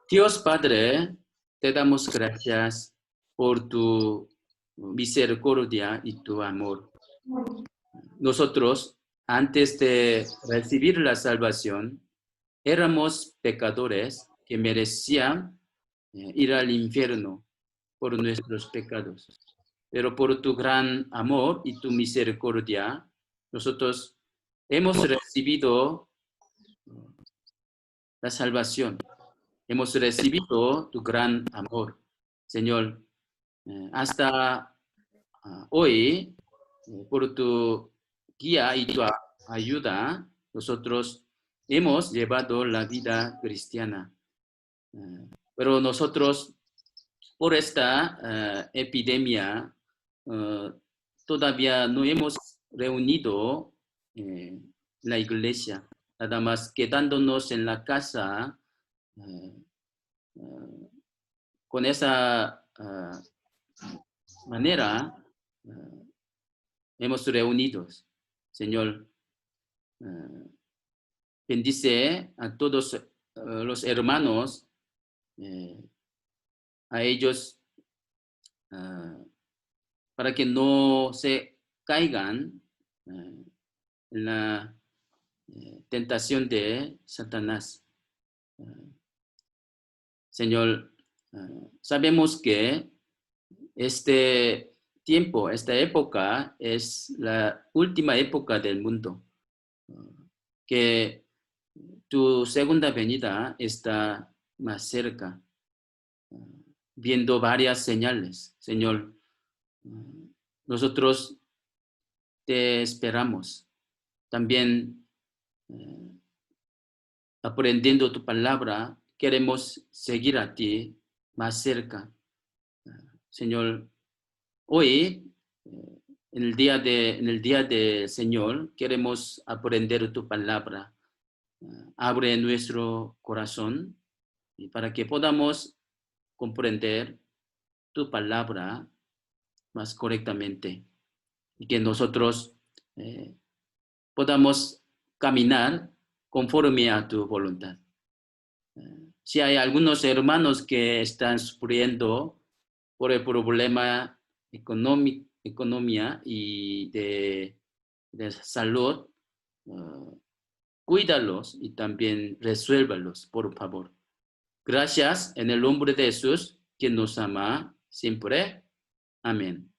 Dios Padre, te damos gracias por tu misericordia y tu amor. Nosotros, antes de recibir la salvación, éramos pecadores que merecían ir al infierno por nuestros pecados. Pero por tu gran amor y tu misericordia, nosotros hemos recibido la salvación. Hemos recibido tu gran amor, Señor. Hasta hoy, por tu guía y tu ayuda, nosotros hemos llevado la vida cristiana. Pero nosotros, por esta epidemia, todavía no hemos reunido la iglesia, nada más quedándonos en la casa con esa manera hemos reunido. Señor, bendice a todos los hermanos, a ellos, para que no se caigan en la tentación de Satanás. Señor, sabemos que este tiempo, esta época es la última época del mundo, que tu segunda venida está más cerca, viendo varias señales. Señor, nosotros te esperamos. También aprendiendo tu palabra, queremos seguir a ti más cerca. Señor, hoy, en el día del Señor, queremos aprender tu palabra. Abre nuestro corazón para que podamos comprender tu palabra más correctamente y que nosotros podamos caminar conforme a tu voluntad. Si hay algunos hermanos que están sufriendo por el problema economía y de salud, cuídalos y también resuélvalos, por favor. Gracias en el nombre de Jesús, quien nos ama siempre. Amén.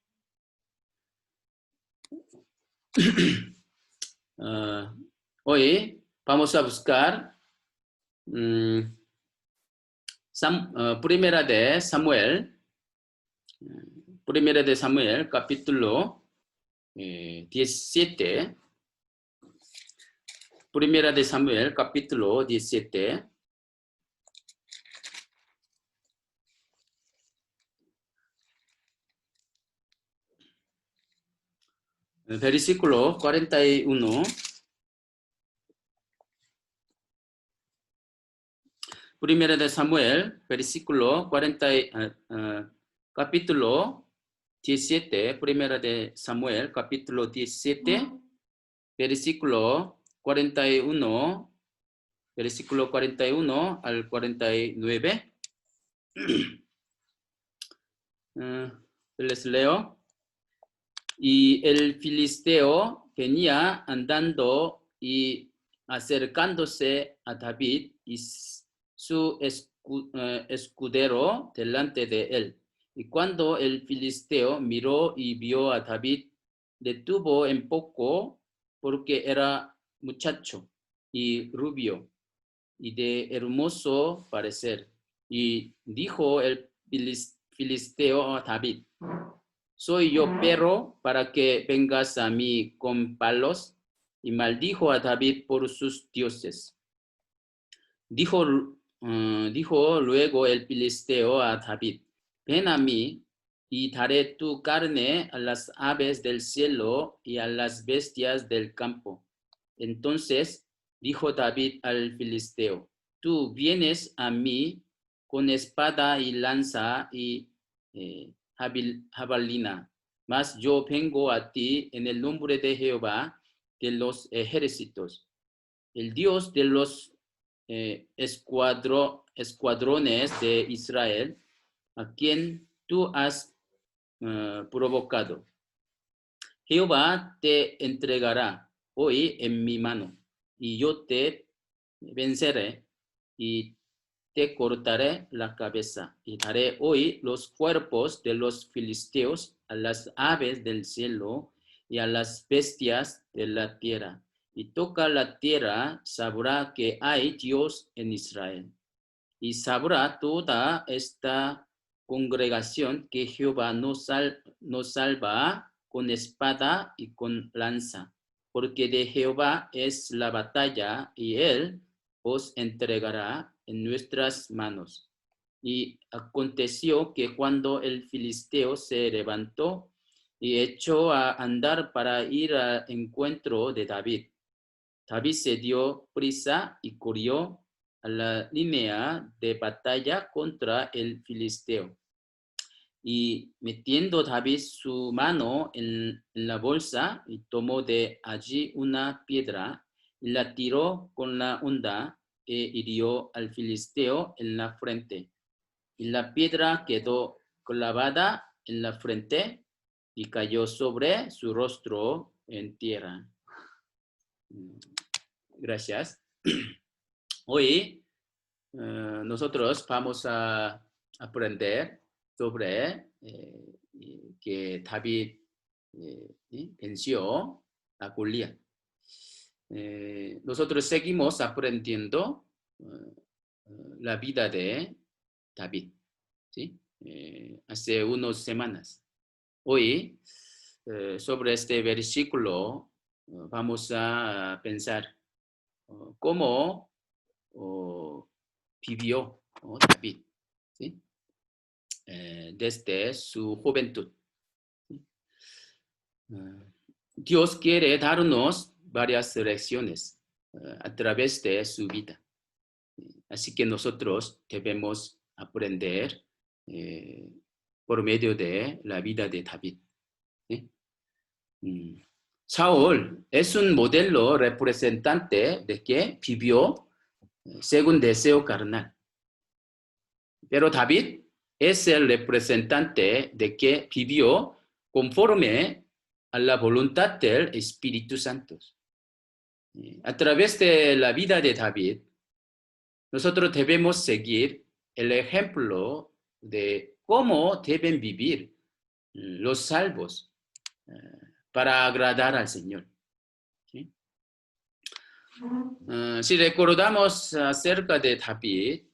Hoy vamos a buscar Primera de Samuel, capítulo 17. Primera de Samuel, capítulo 17. Versículo 41. Primera de Samuel, capítulo 17, Primera de Samuel, capítulo 17, versículo 41 al 49. Les leo. Y el filisteo venía andando y acercándose a David y su escudero delante de él. Y cuando el filisteo miró y vio a David, detuvo en poco porque era muchacho y rubio y de hermoso parecer. Y dijo el filisteo a David: ¿soy yo perro para que vengas a mí con palos? Y maldijo a David por sus dioses. Dijo luego el filisteo a David: ven a mí y daré tu carne a las aves del cielo y a las bestias del campo. Entonces dijo David al filisteo: tú vienes a mí con espada y lanza y jabalina, mas yo vengo a ti en el nombre de Jehová de los ejércitos, el Dios de los escuadrones de Israel, a quien tú has provocado. Jehová te entregará hoy en mi mano, y yo te venceré y te cortaré la cabeza, y daré hoy los cuerpos de los filisteos a las aves del cielo y a las bestias de la tierra. Y toca la tierra, sabrá que hay Dios en Israel. Y sabrá toda esta congregación que Jehová nos salva con espada y con lanza, porque de Jehová es la batalla, y él os entregará en nuestras manos. Y aconteció que cuando el filisteo se levantó y echó a andar para ir al encuentro de David, David se dio prisa y corrió a la línea de batalla contra el filisteo. Y metiendo David su mano en la bolsa, y tomó de allí una piedra y la tiró con la honda e hirió al filisteo en la frente. Y la piedra quedó clavada en la frente y cayó sobre su rostro en tierra. Gracias. Hoy nosotros vamos a aprender sobre que David venció a Goliat. Nosotros seguimos aprendiendo la vida de David, ¿sí? Hace unas semanas. Hoy, sobre este versículo, vamos a pensar cómo vivió David, ¿sí? Desde su juventud. ¿Sí? Dios quiere darnos varias lecciones a través de su vida. Así que nosotros debemos aprender por medio de la vida de David. ¿Sí? Saúl es un modelo representante de que vivió según deseo carnal. Pero David es el representante de que vivió conforme a la voluntad del Espíritu Santo. A través de la vida de David, nosotros debemos seguir el ejemplo de cómo deben vivir los salvos para agradar al Señor. ¿Sí? Si recordamos acerca de David,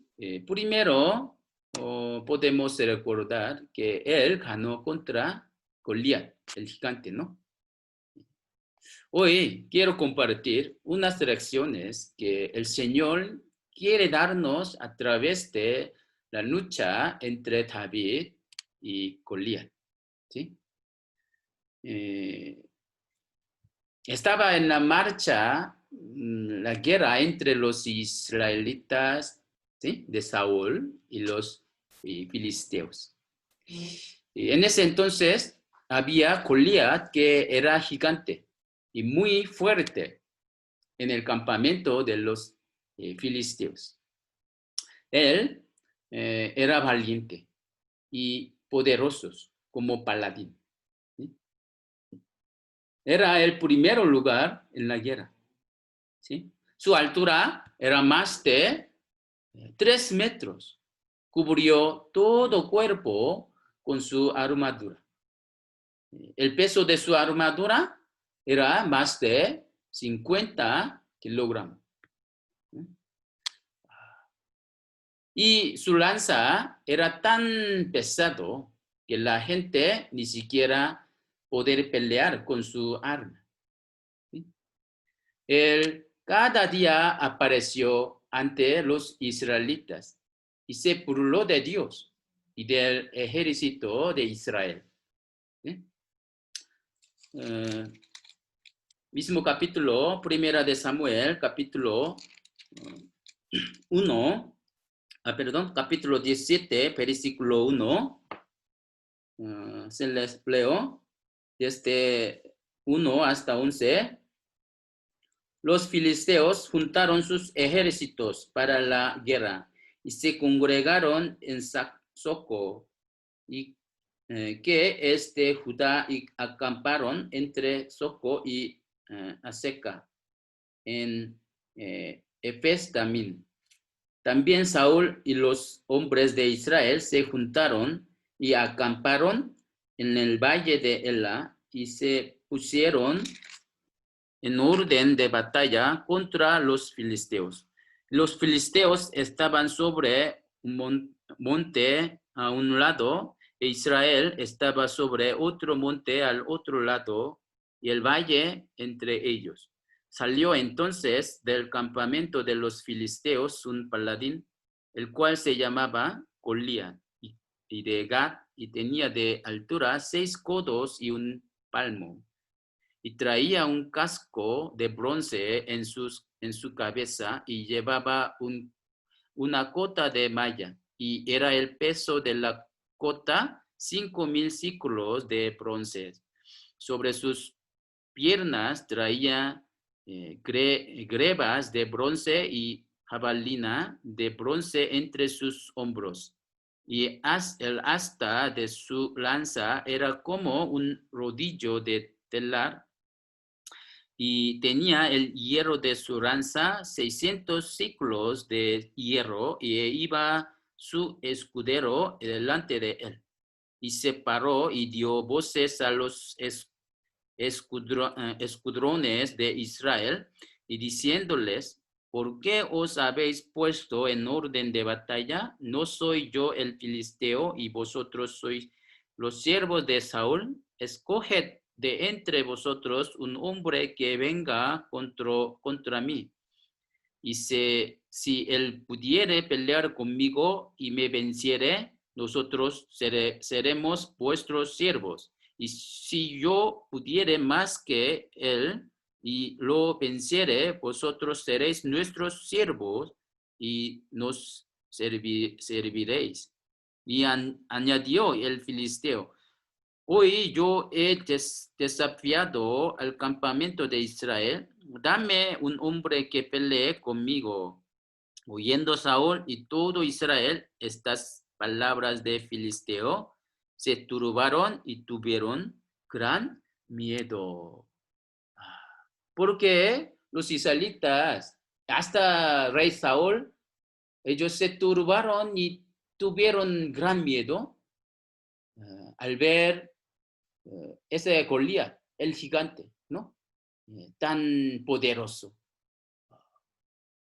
primero podemos recordar que él ganó contra Goliat, el gigante, ¿no? Hoy quiero compartir unas lecciones que el Señor quiere darnos a través de la lucha entre David y Goliat, ¿sí? Estaba en la marcha la guerra entre los israelitas, ¿sí?, de Saúl y los filisteos. Y en ese entonces había Goliat, que era gigante y muy fuerte en el campamento de los filisteos. Él era valiente y poderoso como paladín. ¿Sí? Era el primer lugar en la guerra. ¿Sí? Su altura era más de 3 metros. Cubrió todo cuerpo con su armadura. El peso de su armadura era más de 50 kilogramos. Y su lanza era tan pesado que la gente ni siquiera podía pelear con su arma. ¿Sí? Él cada día apareció ante los israelitas y se burló de Dios y del ejército de Israel. ¿Sí? Mismo capítulo, primera de Samuel, capítulo 1, capítulo 17, versículo 1. Se les leo desde 1 hasta 11. Los filisteos juntaron sus ejércitos para la guerra y se congregaron en Soco, y que es de Judá, y acamparon entre Soco y Aseca en Efes-Damim. También Saúl y los hombres de Israel se juntaron y acamparon en el valle de Ela y se pusieron en orden de batalla contra los filisteos. Los filisteos estaban sobre un monte a un lado e Israel estaba sobre otro monte al otro lado y el valle entre ellos. Salió entonces del campamento de los filisteos un paladín, el cual se llamaba Goliat, y de Gat, y tenía de altura 6 codos y un palmo, y traía un casco de bronce en su cabeza y llevaba una cota de malla, y era el peso de la cota 5,000 ciclos de bronce. Sobre sus piernas traía grebas de bronce y jabalina de bronce entre sus hombros. Y el asta de su lanza era como un rodillo de telar, y tenía el hierro de su lanza 600 ciclos de hierro, y iba su escudero delante de él. Y se paró y dio voces a los escuadrones de Israel, y diciéndoles: ¿por qué os habéis puesto en orden de batalla? ¿No soy yo el filisteo y vosotros sois los siervos de Saúl? Escoged de entre vosotros un hombre que venga contra mí. Y si él pudiere pelear conmigo y me venciere, nosotros seremos vuestros siervos. Y si yo pudiere más que él y lo venciere, vosotros seréis nuestros siervos y nos serviréis. Y añadió el filisteo: hoy yo he desafiado al campamento de Israel. Dame un hombre que pelee conmigo. Oyendo Saúl y todo Israel estas palabras de filisteo, se turbaron y tuvieron gran miedo. Porque los israelitas, hasta rey Saúl, ellos se turbaron y tuvieron gran miedo al ver ese Goliat, el gigante, ¿no? Tan poderoso.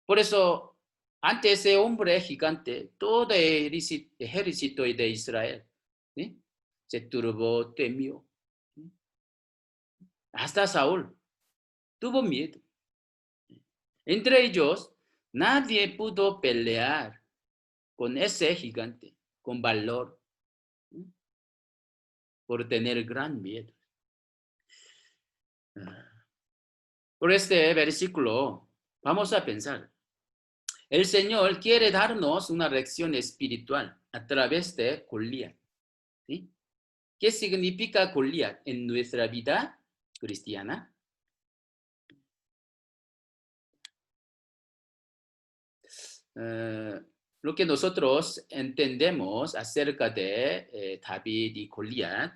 Por eso, ante ese hombre gigante, todo el ejército de Israel, ¿sí?, se turbó, temió. ¿sí? Hasta Saúl tuvo miedo. Entre ellos, nadie pudo pelear con ese gigante, con valor, ¿sí?, por tener gran miedo. Por este versículo, vamos a pensar. El Señor quiere darnos una lección espiritual a través de Goliat. ¿Sí? ¿Qué significa Goliat en nuestra vida cristiana? Lo que nosotros entendemos acerca de David y Goliat.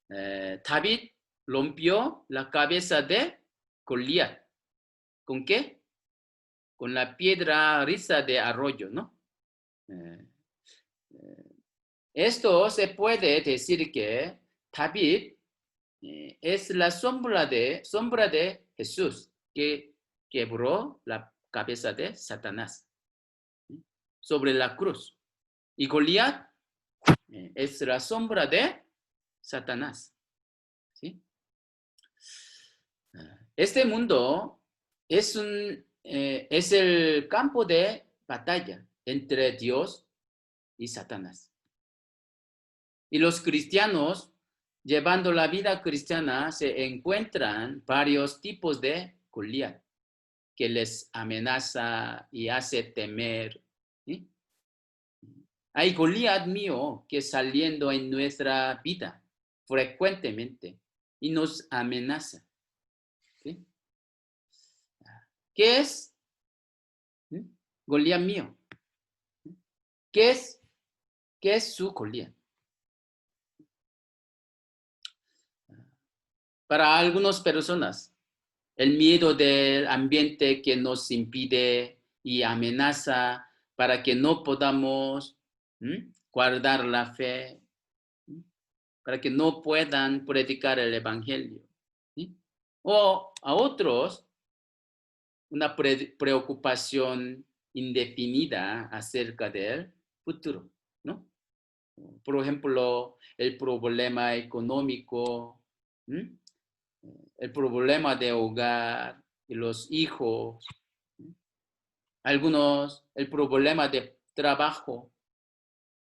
David rompió la cabeza de Goliat. ¿Con qué? Con la piedra risa de arroyo, ¿no? Esto se puede decir que David es la sombra de Jesús, que quebró la cabeza de Satanás, ¿sí?, sobre la cruz. Y Goliat es la sombra de Satanás. ¿Sí? Este mundo es el campo de batalla entre Dios y Satanás. Y los cristianos, llevando la vida cristiana, se encuentran varios tipos de Goliat que les amenaza y hace temer. ¿Sí? Hay Goliat mío que saliendo en nuestra vida frecuentemente y nos amenaza. ¿Sí? ¿Qué es Goliat mío? ¿Qué es su Goliat? Para algunas personas, el miedo del ambiente que nos impide y amenaza para que no podamos guardar la fe, para que no puedan predicar el evangelio. ¿Sí? O a otros, una preocupación indefinida acerca del futuro, ¿no? Por ejemplo, el problema económico, ¿sí? El problema de hogar, de los hijos, ¿sí? Algunos, el problema de trabajo,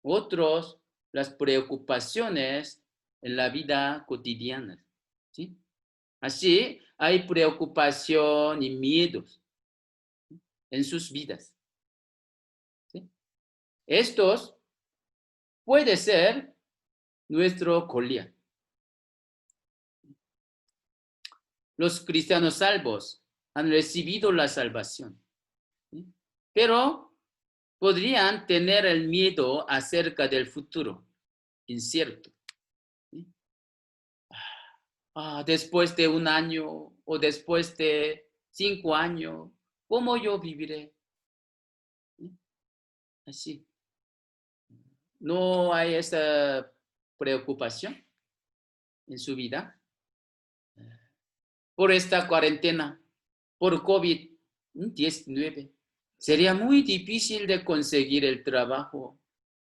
otros, las preocupaciones en la vida cotidiana, ¿sí? Así, hay preocupación y miedos en sus vidas, ¿sí? Estos puede ser nuestro Goliat. Los cristianos salvos han recibido la salvación, ¿sí? Pero podrían tener el miedo acerca del futuro, incierto, ¿sí? Después de un año o después de 5 años, ¿cómo yo viviré? ¿Sí? Así. ¿No hay esa preocupación en su vida? Por esta cuarentena, por COVID-19. Sería muy difícil de conseguir el trabajo,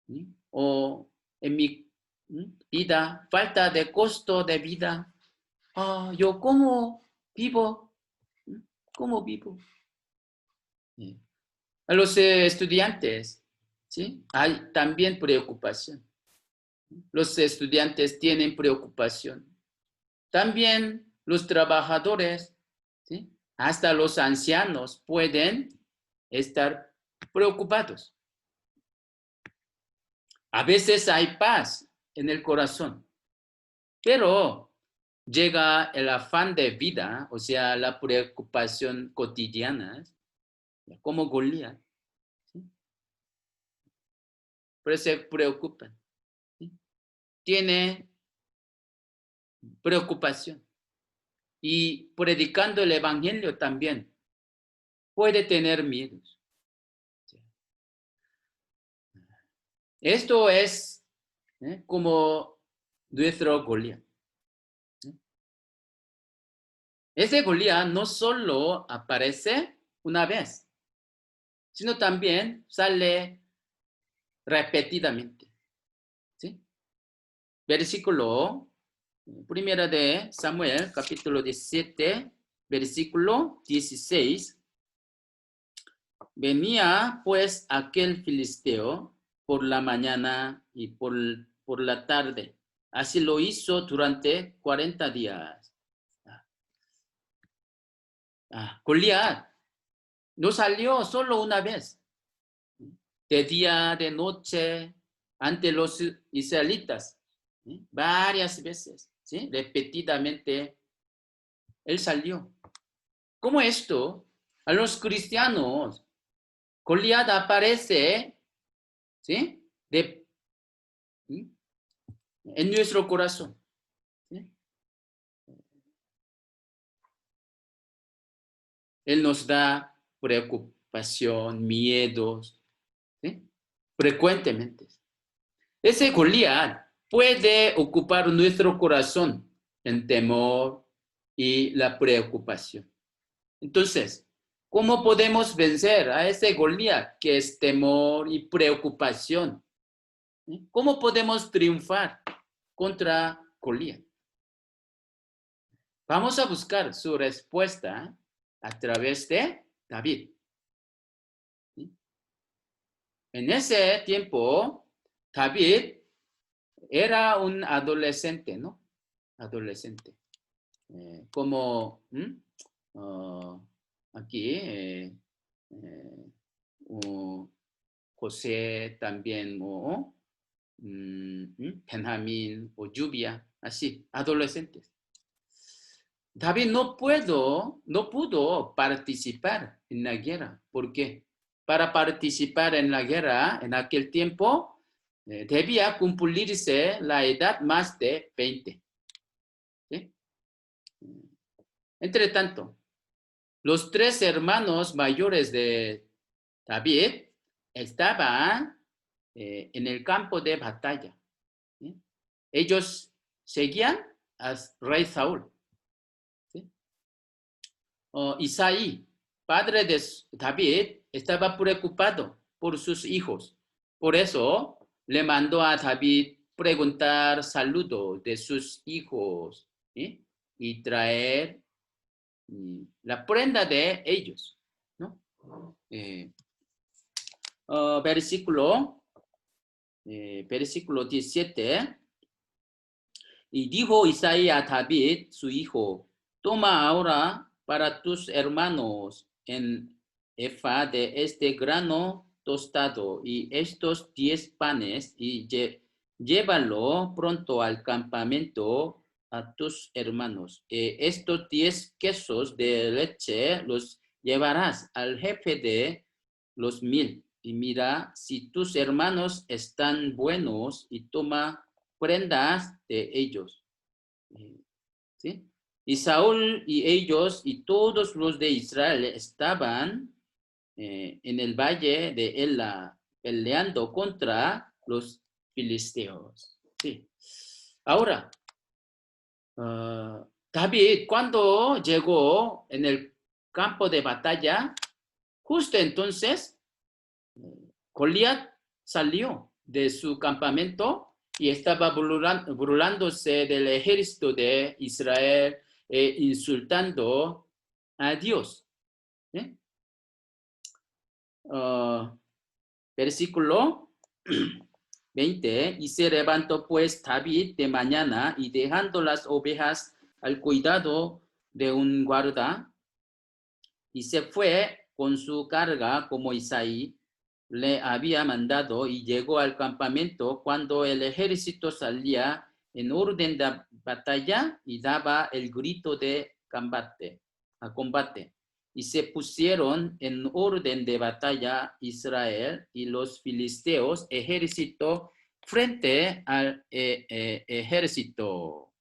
¿sí? O en mi vida, falta de costo de vida. ¿Yo cómo vivo? ¿Cómo vivo? Sí. A los estudiantes, ¿sí? Hay también preocupación. Los estudiantes tienen preocupación. También los trabajadores, ¿sí? Hasta los ancianos pueden estar preocupados. A veces hay paz en el corazón, pero llega el afán de vida, o sea, la preocupación cotidiana, como Goliat, ¿sí? Pero se preocupan, ¿sí? Tiene preocupación. Y predicando el evangelio también puede tener miedos. Esto es como nuestro Goliat. Ese Goliat no solo aparece una vez, sino también sale repetidamente, ¿sí? Versículo, primera de Samuel, capítulo 17, versículo 16. Venía pues aquel filisteo por la mañana y por la tarde. Así lo hizo durante 40 días. Goliat no salió solo una vez, de día, de noche, ante los israelitas, ¿sí? Varias veces, ¿sí? Repetidamente, él salió. ¿Cómo esto? A los cristianos, Goliat aparece, ¿sí? ¿Sí? En nuestro corazón, ¿sí? Él nos da preocupación, miedos, ¿sí? Frecuentemente. Ese Goliat puede ocupar nuestro corazón en temor y la preocupación. Entonces, ¿cómo podemos vencer a ese Goliat que es temor y preocupación? ¿Cómo podemos triunfar contra Goliat? Vamos a buscar su respuesta a través de David. En ese tiempo, David era un adolescente, ¿no? Adolescente. Como aquí, José también, Benjamín o Lluvia, así, adolescentes. David no pudo participar en la guerra. ¿Por qué? Para participar en la guerra en aquel tiempo debía cumplirse la edad más de 20. ¿Sí? Entre tanto, los 3 hermanos mayores de David estaban en el campo de batalla. ¿Sí? Ellos seguían al rey Saúl. ¿Sí? Isaí, padre de David, estaba preocupado por sus hijos. Por eso le mandó a David preguntar saludo de sus hijos, ¿sí? Y traer la prenda de ellos, ¿no? Versículo 17. Y dijo Isaí a David, su hijo, toma ahora para tus hermanos en efa de este grano tostado y estos 10 panes y llévalo pronto al campamento a tus hermanos. Estos 10 quesos de leche los llevarás al jefe de los 1000 y mira si tus hermanos están buenos y toma prendas de ellos. ¿Sí? Y Saúl y ellos y todos los de Israel estaban en el valle de Ela peleando contra los filisteos. Sí. Ahora, David cuando llegó en el campo de batalla, justo entonces, Goliat salió de su campamento y estaba burlándose del ejército de Israel e insultando a Dios. ¿Sí? Versículo 20. Y se levantó pues David de mañana y dejando las ovejas al cuidado de un guarda y se fue con su carga como Isaí le había mandado y llegó al campamento cuando el ejército salía en orden de batalla y daba el grito de combate. Y se pusieron en orden de batalla Israel y los filisteos, ejército frente al ejército.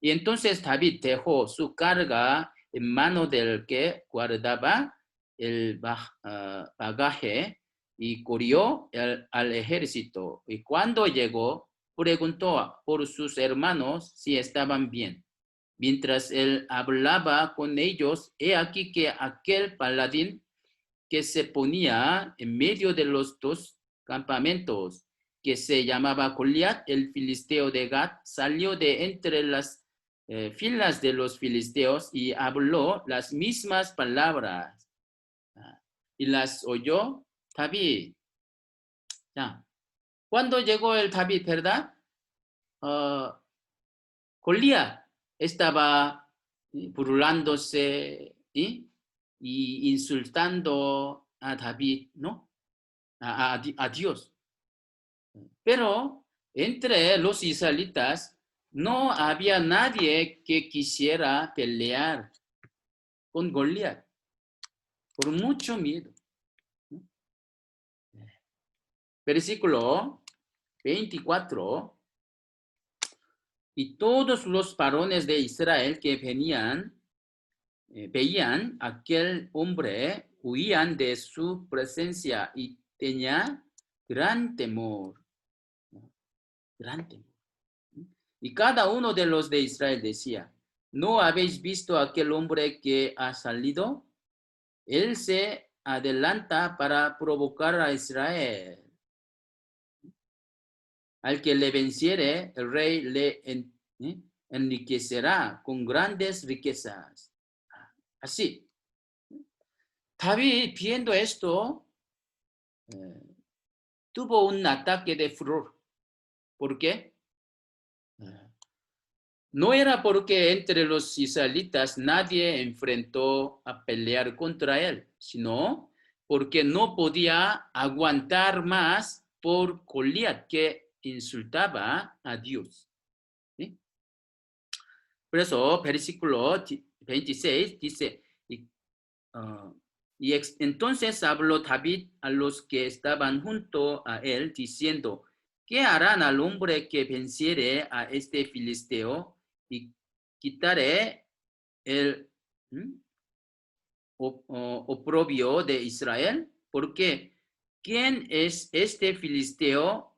Y entonces David dejó su carga en mano del que guardaba el bagaje y corrió al ejército. Y cuando llegó, preguntó por sus hermanos si estaban bien. Mientras él hablaba con ellos, he aquí que aquel paladín que se ponía en medio de los 2 campamentos, que se llamaba Goliat, el filisteo de Gat, salió de entre las filas de los filisteos y habló las mismas palabras. Y las oyó David. Cuando llegó el David, ¿verdad? Goliat estaba burlándose y insultando a David, ¿no? A Dios. Pero entre los israelitas no había nadie que quisiera pelear con Goliat por mucho miedo. Versículo 24. Y todos los varones de Israel que veían aquel hombre, huían de su presencia y tenían gran temor. Gran temor. Y cada uno de los de Israel decía, ¿no habéis visto a aquel hombre que ha salido? Él se adelanta para provocar a Israel. Al que le venciere, el rey le enriquecerá con grandes riquezas. Así. David, viendo esto, tuvo un ataque de furor. ¿Por qué? No era porque entre los israelitas nadie enfrentó a pelear contra él, sino porque no podía aguantar más por Goliat que insultaba a Dios. ¿Sí? Por eso, versículo 26 dice, entonces habló David a los que estaban junto a él, diciendo, ¿qué harán al hombre que venciere a este filisteo y quitaré el oprobio de Israel? Porque ¿quién es este filisteo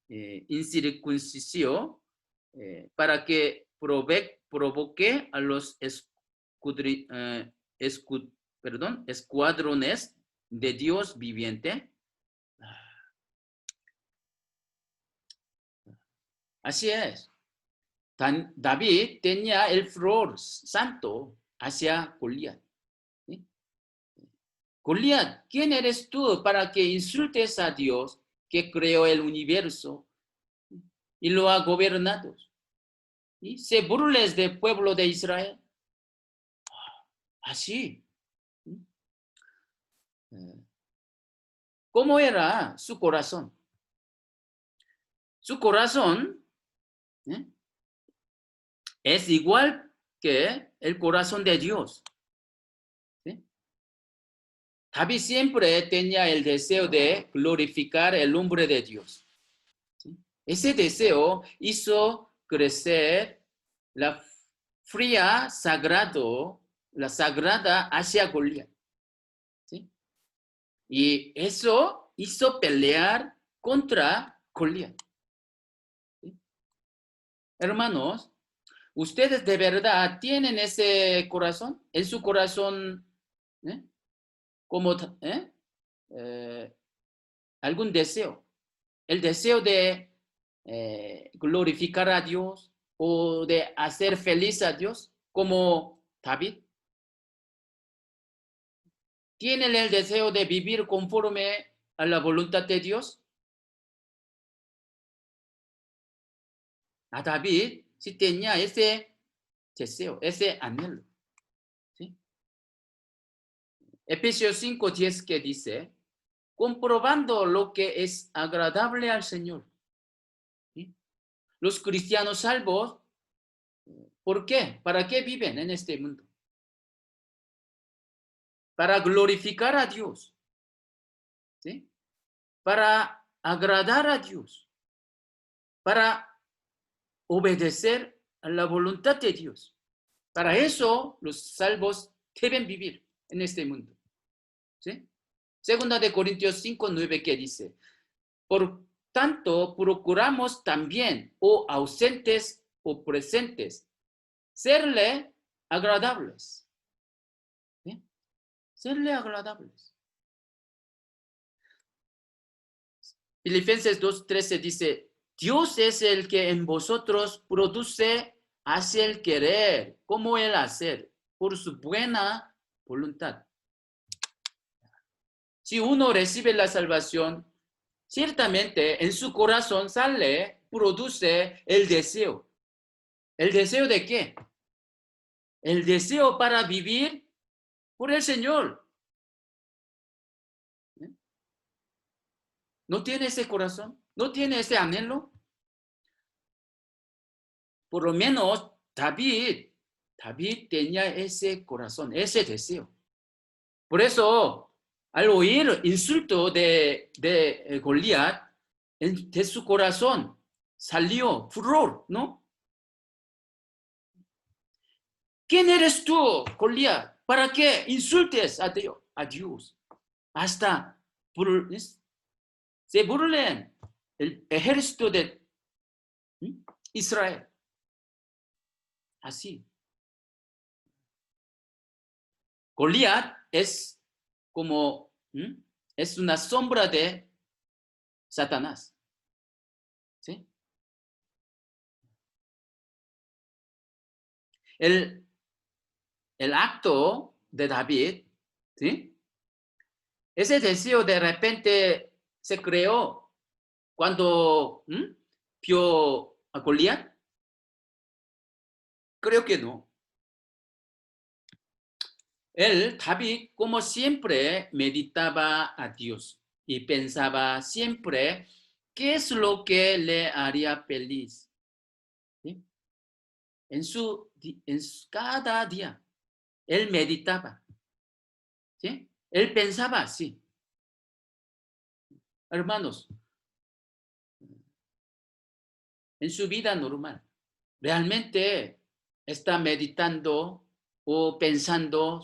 incircunciso para que provoque a los escuadrones de Dios viviente? Así es. David tenía el furor santo hacia Goliat. ¿Sí? Goliat, ¿quién eres tú para que insultes a Dios que creó el universo y lo ha gobernado? ¿Sí? Se burles del pueblo de Israel. Así. ¿Cómo era su corazón? Su corazón es igual que el corazón de Dios. ¿Sí? David siempre tenía el deseo de glorificar el nombre de Dios. ¿Sí? Ese deseo hizo crecer la sagrada hacia Goliat. ¿Sí? Y eso hizo pelear contra Goliat. ¿Sí? Hermanos, ¿ustedes de verdad tienen ese corazón? ¿En su corazón como algún deseo? El deseo de glorificar a Dios o de hacer feliz a Dios, como David. ¿Tienen el deseo de vivir conforme a la voluntad de Dios? A David sí tenía ese deseo, ese anhelo. ¿Sí? Efesios 5:10 que dice, comprobando lo que es agradable al Señor. ¿Sí? Los cristianos salvos, ¿por qué? ¿Para qué viven en este mundo? Para glorificar a Dios. ¿Sí? Para agradar a Dios. Para obedecer a la voluntad de Dios. Para eso los salvos deben vivir en este mundo. ¿Sí? Segunda de Corintios 5:9 que dice, por tanto procuramos también, o ausentes o presentes, serle agradables. ¿Sí? Serle agradables. Filipenses 2:13 dice, Dios es el que en vosotros produce hacia el querer, como el hacer, por su buena voluntad. Si uno recibe la salvación, ciertamente en su corazón produce el deseo. ¿El deseo de qué? El deseo para vivir por el Señor. ¿No tiene ese corazón? ¿No tiene ese anhelo? Por lo menos David tenía ese corazón, ese deseo. Por eso, al oír insulto de Goliat, de su corazón salió furor, ¿no? ¿Quién eres tú, Goliat? ¿Para qué insultes a Dios? Hasta se burlen el ejército de Israel. Así. Goliat es como, es una sombra de Satanás. ¿Sí? El acto de David, ¿sí? Ese deseo de repente se creó cuando vio a Goliat. Creo que no. David, como siempre, meditaba a Dios y pensaba siempre qué es lo que le haría feliz. ¿Sí? cada día, él meditaba. ¿Sí? Él pensaba así. Hermanos, en su vida normal, ¿realmente está meditando o pensando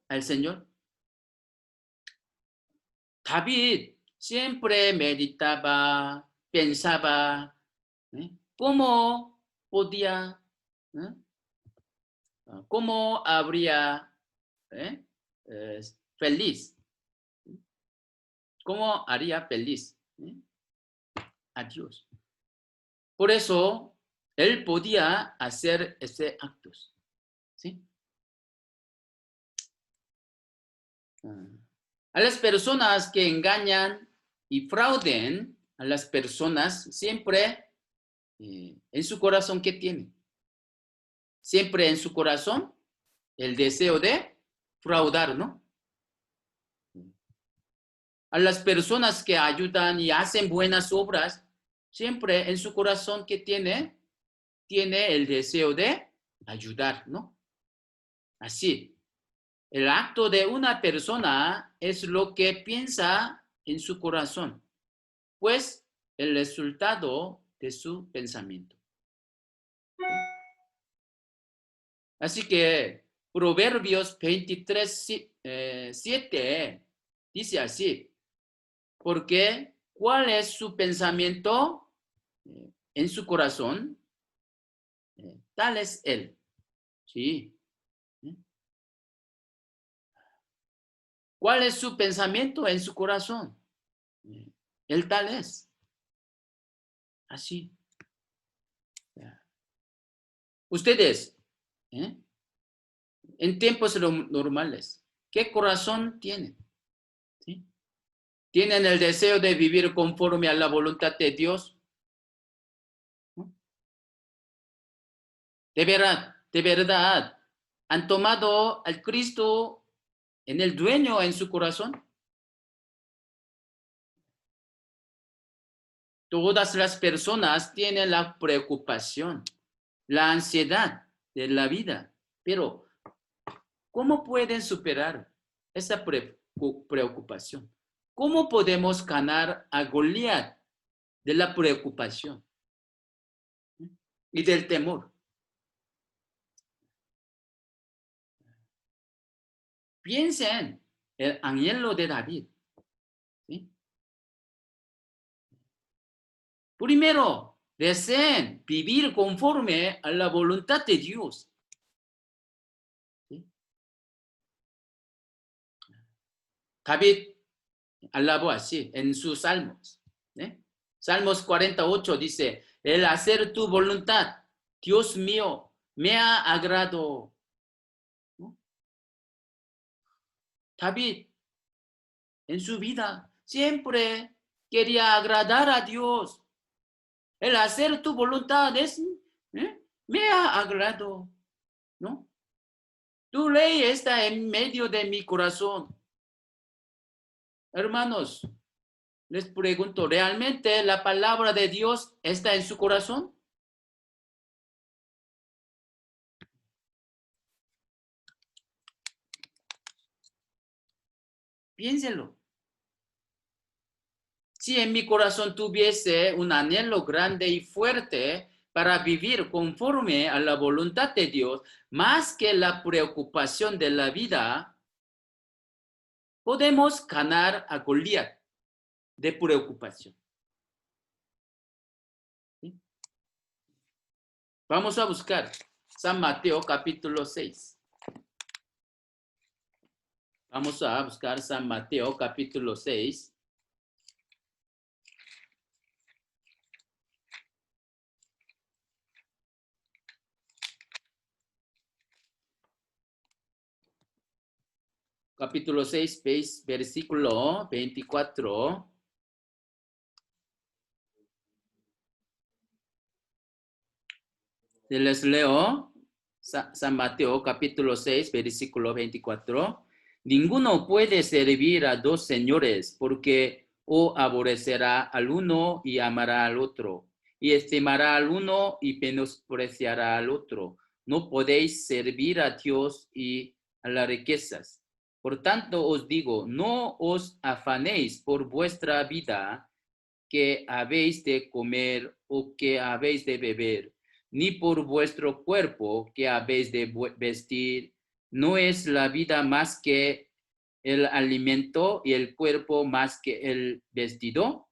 al Señor? David siempre meditaba, pensaba, ¿cómo podía, cómo habría feliz? ¿Cómo haría feliz a Dios? Por eso, él podía hacer ese actos. ¿Sí? A las personas que engañan y frauden a las personas, siempre en su corazón, ¿qué tienen? Siempre en su corazón el deseo de fraudar, ¿no? A las personas que ayudan y hacen buenas obras, siempre en su corazón, ¿qué tiene? Tiene el deseo de ayudar, ¿no? Así, el acto de una persona es lo que piensa en su corazón, pues el resultado de su pensamiento. Así que Proverbios 23, 7 dice así, porque ¿cuál es su pensamiento en su corazón? Tal es él. Sí. ¿Cuál es su pensamiento en su corazón? Él tal es. Así. Ustedes, en tiempos normales, ¿qué corazón tienen? ¿Sí? ¿Tienen el deseo de vivir conforme a la voluntad de Dios? ¿No? De verdad, ¿han tomado al Cristo en el dueño en su corazón? Todas las personas tienen la preocupación, la ansiedad de la vida, pero ¿cómo pueden superar esa preocupación? ¿Cómo podemos ganar a Goliat de la preocupación y del temor? Piensen el anhelo de David. ¿Sí? Primero, deseen vivir conforme a la voluntad de Dios. ¿Sí? David alabó así en sus salmos. Salmos 48 dice, el hacer tu voluntad, Dios mío, me ha agradado. ¿No? David en su vida siempre quería agradar a Dios. El hacer tu voluntad es, me ha agradado, ¿no? Tu ley está en medio de mi corazón. Hermanos, les pregunto, ¿realmente la palabra de Dios está en su corazón? Piénselo. Si en mi corazón tuviese un anhelo grande y fuerte para vivir conforme a la voluntad de Dios, más que la preocupación de la vida, podemos ganar a Goliat de preocupación. ¿Sí? Vamos a buscar San Mateo capítulo 6. Vamos a buscar San Mateo capítulo 6. Capítulo 6, versículo 24. Les leo San Mateo capítulo 6, versículo 24. Ninguno puede servir a dos señores porque o aborrecerá al uno y amará al otro, y estimará al uno y menospreciará al otro. No podéis servir a Dios y a las riquezas. Por tanto os digo, no os afanéis por vuestra vida, que habéis de comer o que habéis de beber, ni por vuestro cuerpo, que habéis de vestir. ¿No es la vida más que el alimento y el cuerpo más que el vestido?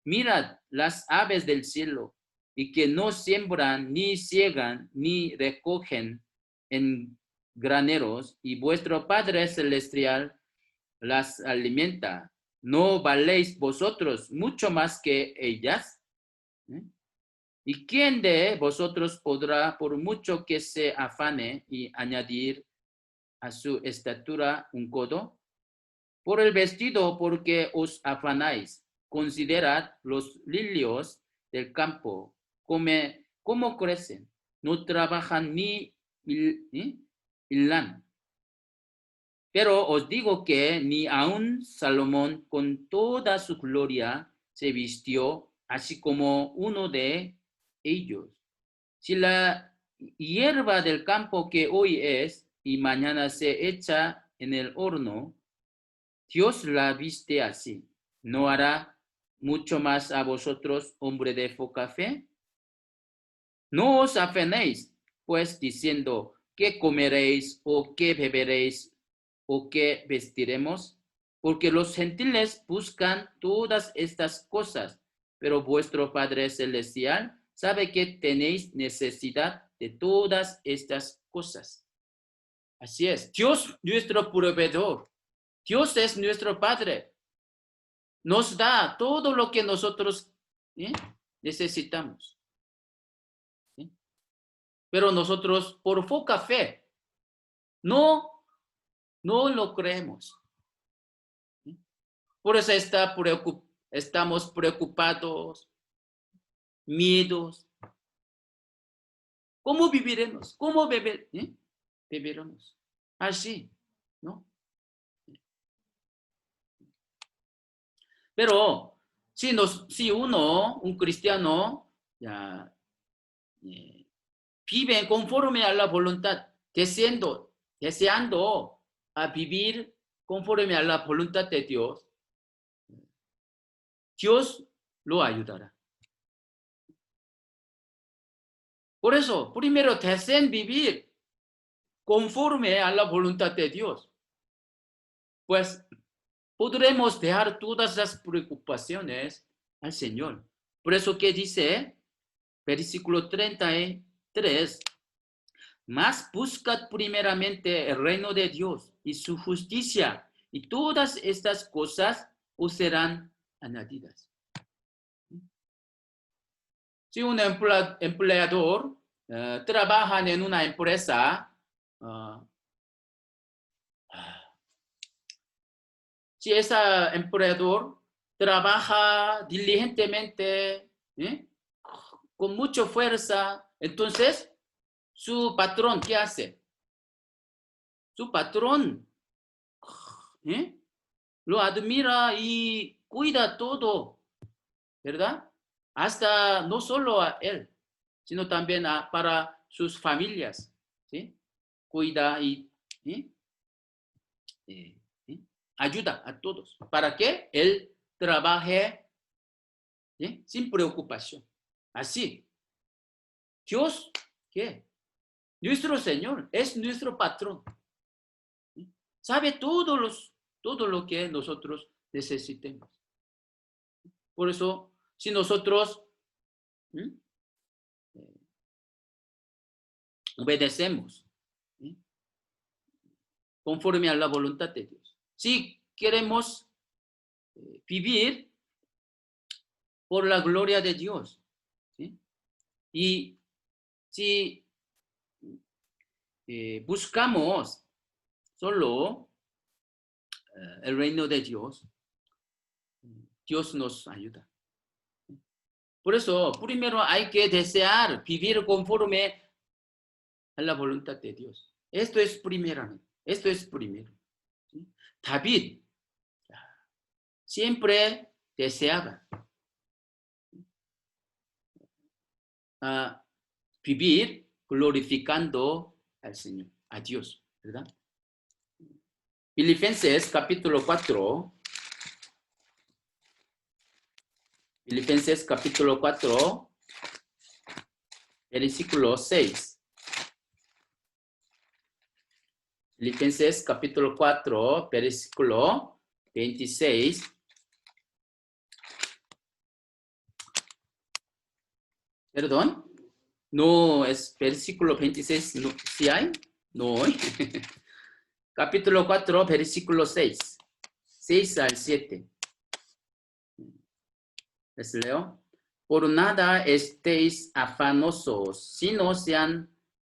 Mirad las aves del cielo, y que no siembran, ni ciegan, ni recogen en graneros, y vuestro Padre Celestial las alimenta. ¿No valéis vosotros mucho más que ellas? ¿Y quién de vosotros podrá, por mucho que se afane, y añadir a su estatura un codo? Por el vestido, porque os afanáis. Considerad los lirios del campo, cómo crecen. No trabajan ni hilan. Pero os digo que ni aun Salomón con toda su gloria se vistió así como uno de ellos. Si la hierba del campo que hoy es y mañana se echa en el horno, Dios la viste así. ¿No hará mucho más a vosotros, hombre de poca fe? No os afanéis, pues, diciendo, ¿qué comeréis o qué beberéis o qué vestiremos? Porque los gentiles buscan todas estas cosas, pero vuestro Padre Celestial sabe que tenéis necesidad de todas estas cosas. Así es, Dios nuestro proveedor, Dios es nuestro Padre, nos da todo lo que nosotros necesitamos. Pero nosotros, por poca fe, no lo creemos. Por eso estamos preocupados, miedos. ¿Cómo viviremos? ¿Cómo beberemos? Así, ¿no? Pero si uno, un cristiano, ya, vive conforme a la voluntad, deseando a vivir conforme a la voluntad de Dios, Dios lo ayudará. Por eso, primero deseen vivir conforme a la voluntad de Dios. Pues podremos dejar todas las preocupaciones al Señor. Por eso que dice, versículo 33, mas buscad primeramente el reino de Dios y su justicia, y todas estas cosas os serán añadidas. Si un empleador trabaja en una empresa, si ese empleador trabaja diligentemente, con mucha fuerza, entonces su patrón, ¿qué hace? Su patrón lo admira y cuida todo, ¿verdad? Hasta no solo a él, sino también para sus familias, ¿sí? Cuida y ayuda a todos para que él trabaje sin preocupación. Así, Dios, ¿qué? Nuestro Señor es nuestro patrón. Sabe todo lo que nosotros necesitemos. Por eso, si nosotros obedecemos conforme a la voluntad de Dios, si queremos vivir por la gloria de Dios, ¿sí? Y si buscamos solo el reino de Dios, Dios nos ayuda. Por eso, primero hay que desear vivir conforme a la voluntad de Dios. Esto es primero. ¿Sí? David siempre deseaba vivir glorificando al Señor, a Dios, ¿verdad? Filipenses capítulo 4. Filipenses capítulo 4, versículo 6. Filipenses capítulo 4, versículo 26. Perdón, no es versículo 26, no, ¿sí hay? No. Capítulo 4, versículo 6. 6 al 7. Les leo. Por nada estéis afanosos, sino sean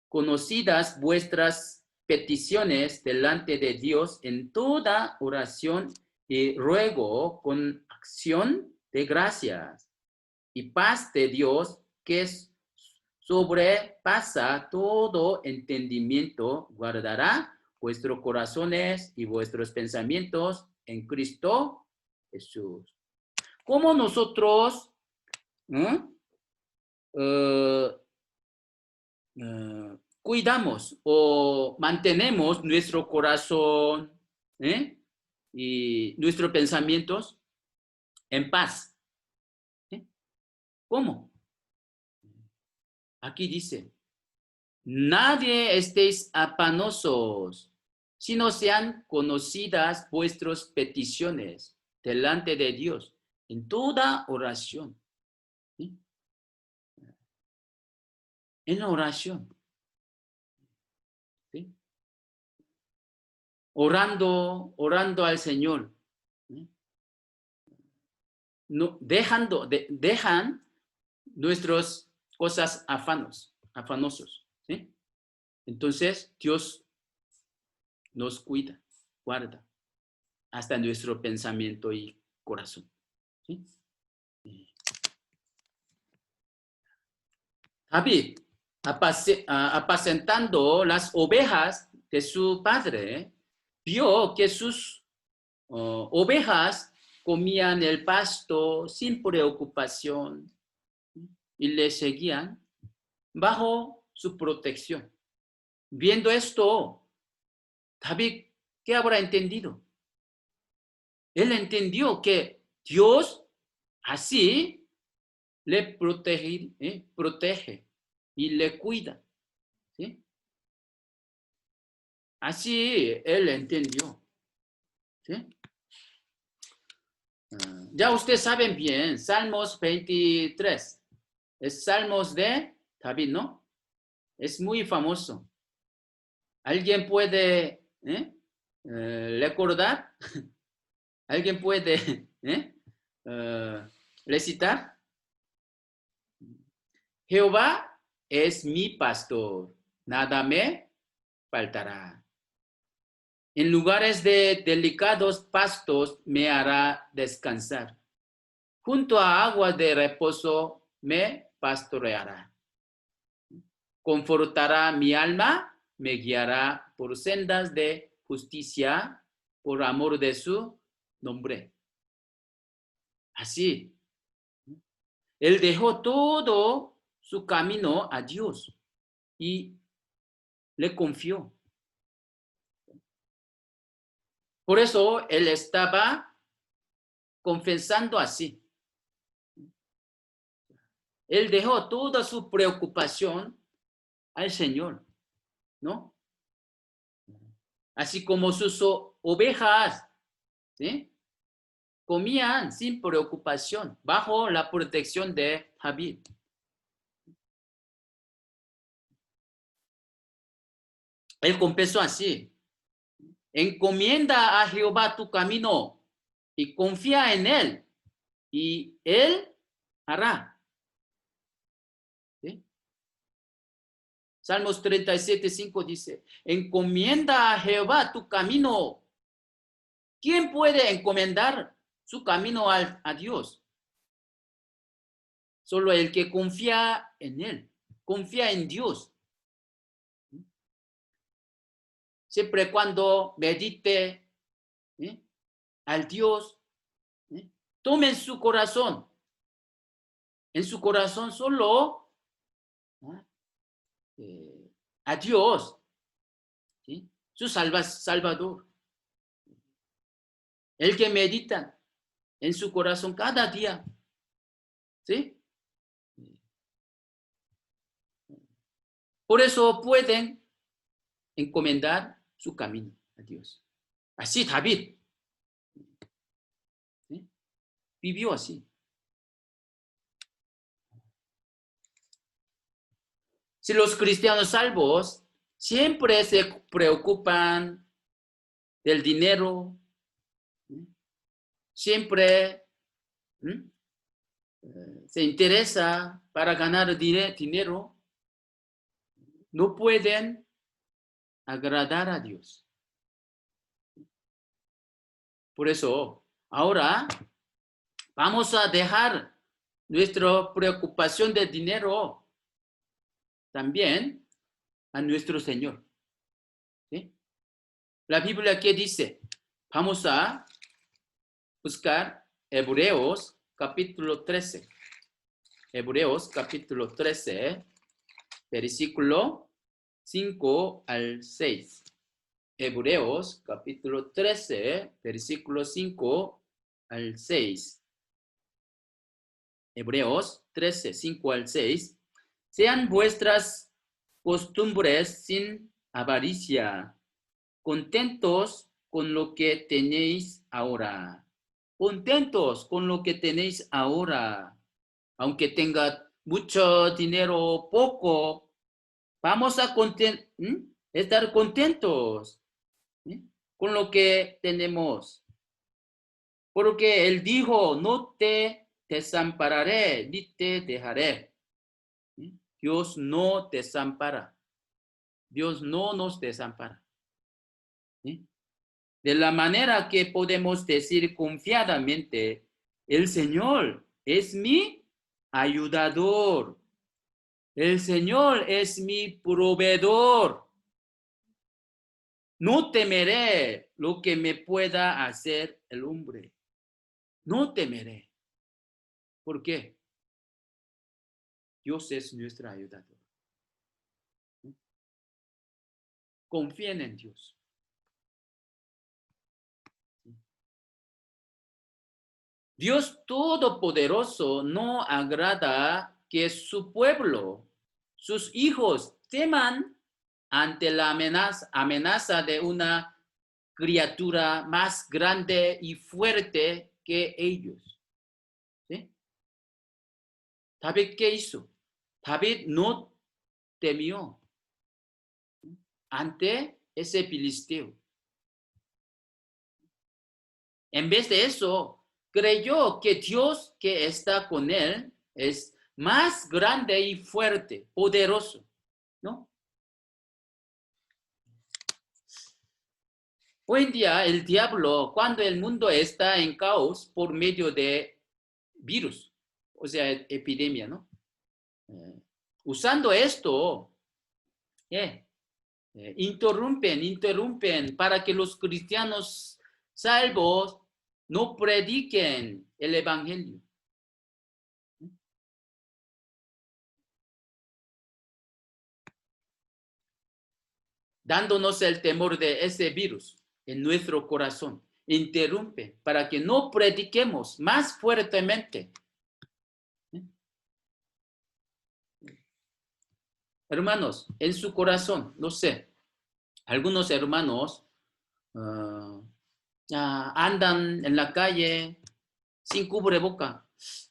conocidas vuestras peticiones delante de Dios en toda oración y ruego con acción de gracias. Y paz de Dios, que sobrepasa todo entendimiento, guardará vuestros corazones y vuestros pensamientos en Cristo Jesús. ¿Cómo nosotros cuidamos o mantenemos nuestro corazón y nuestros pensamientos en paz? ¿Cómo? Aquí dice, nadie estéis afanosos, sino sean conocidas vuestras peticiones delante de Dios en toda oración. ¿Sí? En la oración. ¿Sí? Orando al Señor. ¿Sí? No, dejan nuestras cosas afanosos. ¿Sí? Entonces, Dios nos cuida, guarda, hasta nuestro pensamiento y corazón. ¿Sí? David, apacentando las ovejas de su padre, vio que sus ovejas comían el pasto sin preocupación y le seguían bajo su protección. Viendo esto, David, ¿qué habrá entendido? Él entendió que Dios así le protege y le cuida. ¿Sí? Así él entendió. ¿Sí? Ya ustedes saben bien, Salmos 23. Es Salmos de David, ¿no? Es muy famoso. ¿Alguien puede recordar? ¿Alguien puede recitar? Jehová es mi pastor, nada me faltará. En lugares de delicados pastos me hará descansar. Junto a aguas de reposo me pastoreará. Confortará mi alma, me guiará por sendas de justicia, por amor de su nombre. Así, él dejó todo su camino a Dios y le confió. Por eso él estaba confesando así. Él dejó toda su preocupación al Señor, ¿no? Así como sus ovejas, ¿sí? Comían sin preocupación, bajo la protección de David. Él confesó así: encomienda a Jehová tu camino y confía en él, y él hará. ¿Sí? Salmos 37:5 dice: encomienda a Jehová tu camino. ¿Quién puede encomendar su camino a Dios? Solo el que confía en él, confía en Dios. Siempre cuando medite al Dios, tome en su corazón solo a Dios, ¿sí? Su Salvador. El que medita en su corazón cada día, ¿sí? Por eso pueden encomendar su camino a Dios. Así David, ¿sí? Vivió así. Si los cristianos salvos siempre se preocupan del dinero, ¿sí? Siempre se interesa para ganar dinero, no pueden agradar a Dios. Por eso, ahora vamos a dejar nuestra preocupación de dinero también a nuestro Señor. ¿Sí? La Biblia, ¿qué dice? Vamos a buscar Hebreos capítulo 13. Hebreos capítulo 13, versículo 5 al 6. Hebreos capítulo 13, versículo 5 al 6. Hebreos 13, 5 al 6. Sean vuestras costumbres sin avaricia, contentos con lo que tenéis ahora. Contentos con lo que tenéis ahora. Aunque tenga mucho dinero o poco, vamos a estar contentos, ¿sí? Con lo que tenemos. Porque Él dijo, no te desampararé, ni te dejaré. ¿Sí? Dios no desampara. Dios no nos desampara. ¿Sí? De la manera que podemos decir confiadamente, el Señor es mi ayudador. El Señor es mi proveedor. No temeré lo que me pueda hacer el hombre. No temeré. ¿Por qué? Dios es nuestro ayudador. Confíen en Dios. Dios Todopoderoso no agrada que su pueblo, sus hijos, teman ante la amenaza de una criatura más grande y fuerte que ellos. ¿Sí? David, ¿qué hizo? David no temió ante ese filisteo. En vez de eso, creyó que Dios que está con él es más grande y fuerte, poderoso, ¿no? Hoy en día el diablo, cuando el mundo está en caos por medio de virus, o sea, epidemia, ¿no? Usando esto, interrumpen para que los cristianos salvos no prediquen el evangelio. Dándonos el temor de ese virus en nuestro corazón. Interrumpe para que no prediquemos más fuertemente. Hermanos, en su corazón, no sé, algunos hermanos andan en la calle sin cubreboca.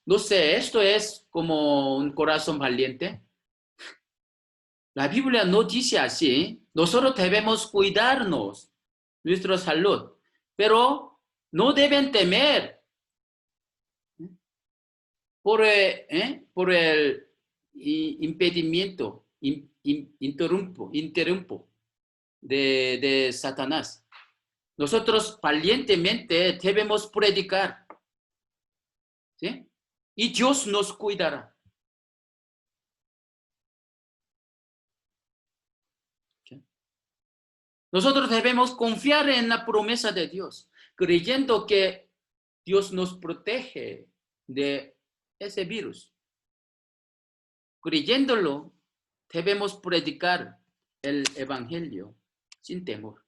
No sé, esto es como un corazón valiente. La Biblia no dice así. Nosotros debemos cuidarnos, nuestra salud, pero no deben temer por el impedimento, interrumpo de Satanás. Nosotros valientemente debemos predicar, ¿sí? Y Dios nos cuidará. ¿Sí? Nosotros debemos confiar en la promesa de Dios, creyendo que Dios nos protege de ese virus. Creyéndolo, debemos predicar el evangelio sin temor.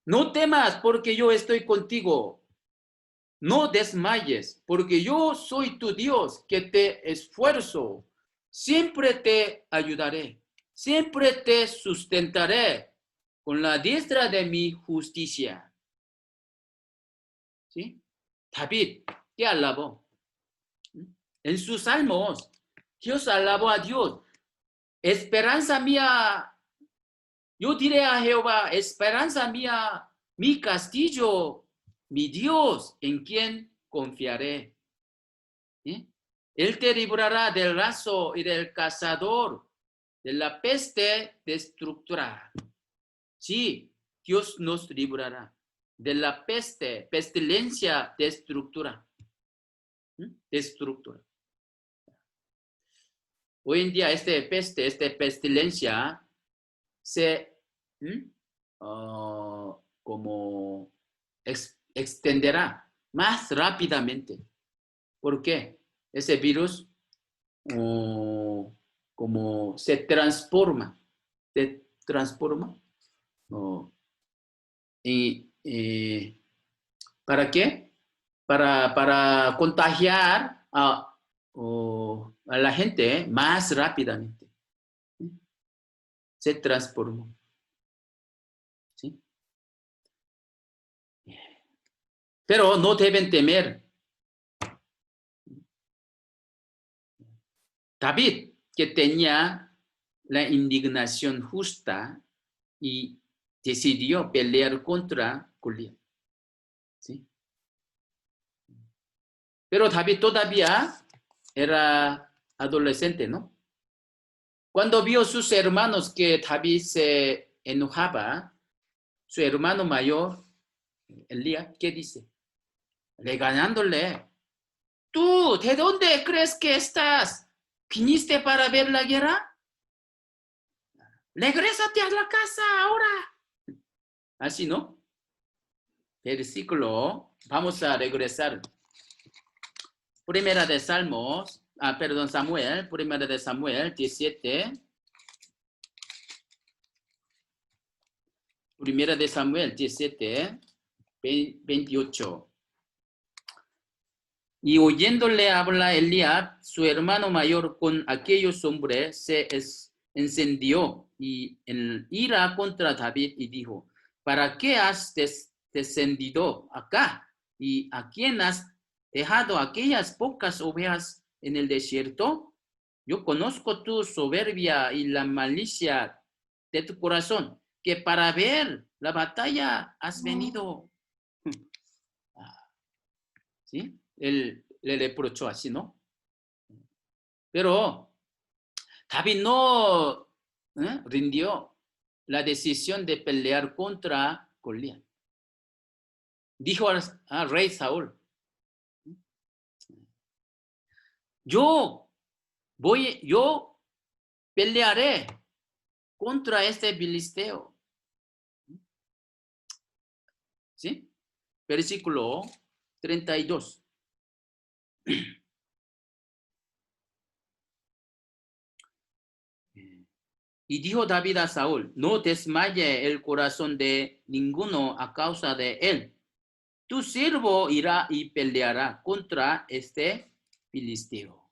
No temas porque yo estoy contigo. No desmayes porque yo soy tu Dios que te esfuerzo. Siempre te ayudaré. Siempre te sustentaré con la diestra de mi justicia. ¿Sí? David, ¿qué alabó? En sus salmos, Dios alabó a Dios. Esperanza mía, yo diré a Jehová, esperanza mía, mi castillo, mi Dios, en quien confiaré. ¿Sí? Él te librará del lazo y del cazador, de la peste destructora. Sí, Dios nos librará de la peste, pestilencia destructora. Destructora. Hoy en día esta pestilencia se como extenderá más rápidamente. ¿Por qué? Ese virus como se transforma y ¿para qué? Para contagiar a la gente más rápidamente. Se transformó. ¿Sí? Pero no deben temer. David, que tenía la indignación justa y decidió pelear contra Goliat. ¿Sí? Pero David todavía era adolescente, ¿no? Cuando vio a sus hermanos que David se enojaba, su hermano mayor, Elías, ¿qué dice? Regañándole. ¿Tú de dónde crees que estás? ¿Viniste para ver la guerra? Regrésate a la casa ahora. Así, ¿no? Versículo, vamos a regresar. Primera de Salmos, Samuel, primera de Samuel 17. Primera de Samuel 17, 28. Y oyéndole hablar Eliab, su hermano mayor, con aquellos hombres, se encendió y en ira contra David y dijo, ¿para qué has descendido acá? ¿Y a quién has dejado aquellas pocas ovejas en el desierto? Yo conozco tu soberbia y la malicia de tu corazón, que para ver la batalla has venido. ¿Sí? Él le reprochó así, ¿no? Pero David no rindió la decisión de pelear contra Goliat. Dijo al rey Saúl, yo pelearé contra este filisteo. ¿Sí? Versículo 32. Y dijo David a Saúl, no desmaye el corazón de ninguno a causa de él. Tu siervo irá y peleará contra este filisteo.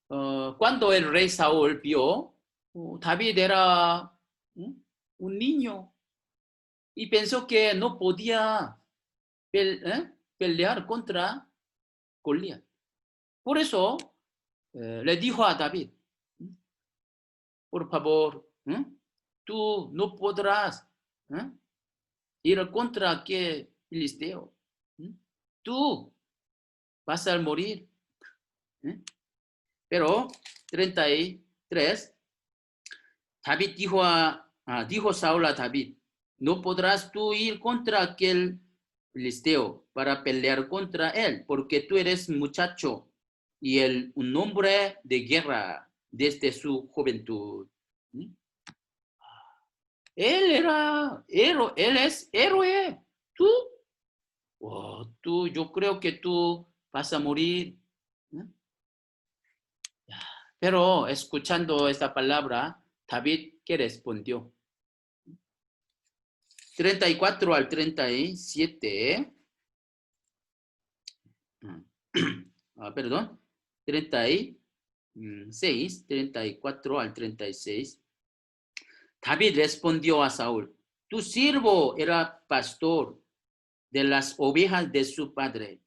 Cuando el rey Saúl vio, David era un niño y pensó que no podía pelear contra Goliat. Por eso le dijo a David, por favor, tú no podrás ir contra aquel filisteo. Tú vas a morir. Pero 33, David dijo Saúl a David, no podrás tú ir contra aquel filisteo para pelear contra él, porque tú eres muchacho y él un hombre de guerra desde su juventud. Él es héroe. Tú, yo creo que tú vas a morir. Pero escuchando esta palabra, David, ¿qué respondió? 34 al 37. Perdón. 36, 34 al 36. David respondió a Saúl, tu siervo era pastor de las ovejas de su padre.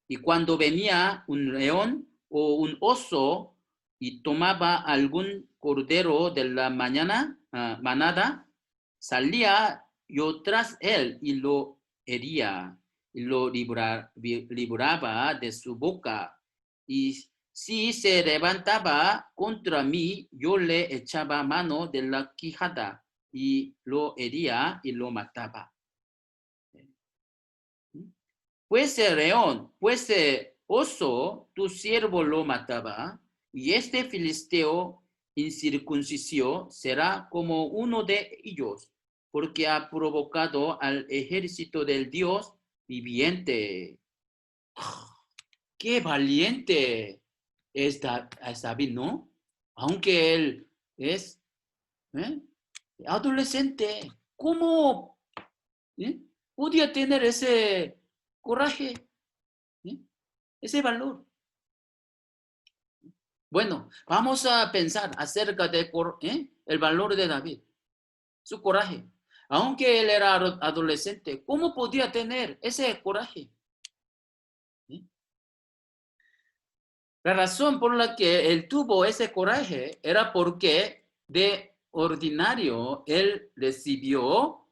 Y cuando venía un león o un oso y tomaba algún cordero de la manada, salía yo tras él y lo hería y lo libraba de su boca. Y si se levantaba contra mí, yo le echaba mano de la quijada y lo hería y lo mataba. Fuese león, fuese oso, tu siervo lo mataba, y este filisteo incircunciso será como uno de ellos, porque ha provocado al ejército del Dios viviente. ¡Qué valiente es David, ¿no? Aunque él es adolescente, ¿cómo podía tener ese coraje? Ese valor. Bueno, vamos a pensar acerca de el valor de David, su coraje. Aunque él era adolescente, ¿cómo podía tener ese coraje? La razón por la que él tuvo ese coraje era porque de ordinario él recibió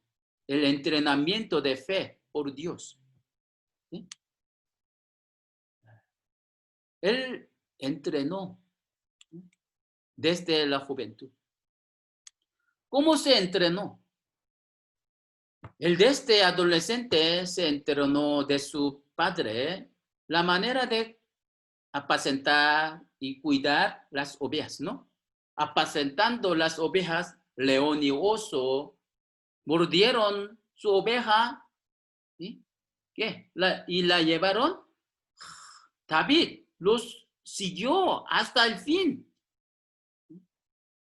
el entrenamiento de fe por Dios. ¿Sí? Él entrenó desde la juventud. ¿Cómo se entrenó? El de este adolescente se entrenó de su padre la manera de apacentar y cuidar las ovejas, ¿no? Apacentando las ovejas, león y oso mordieron su oveja, ¿sí? ¿Qué? Y la llevaron. David los siguió hasta el fin,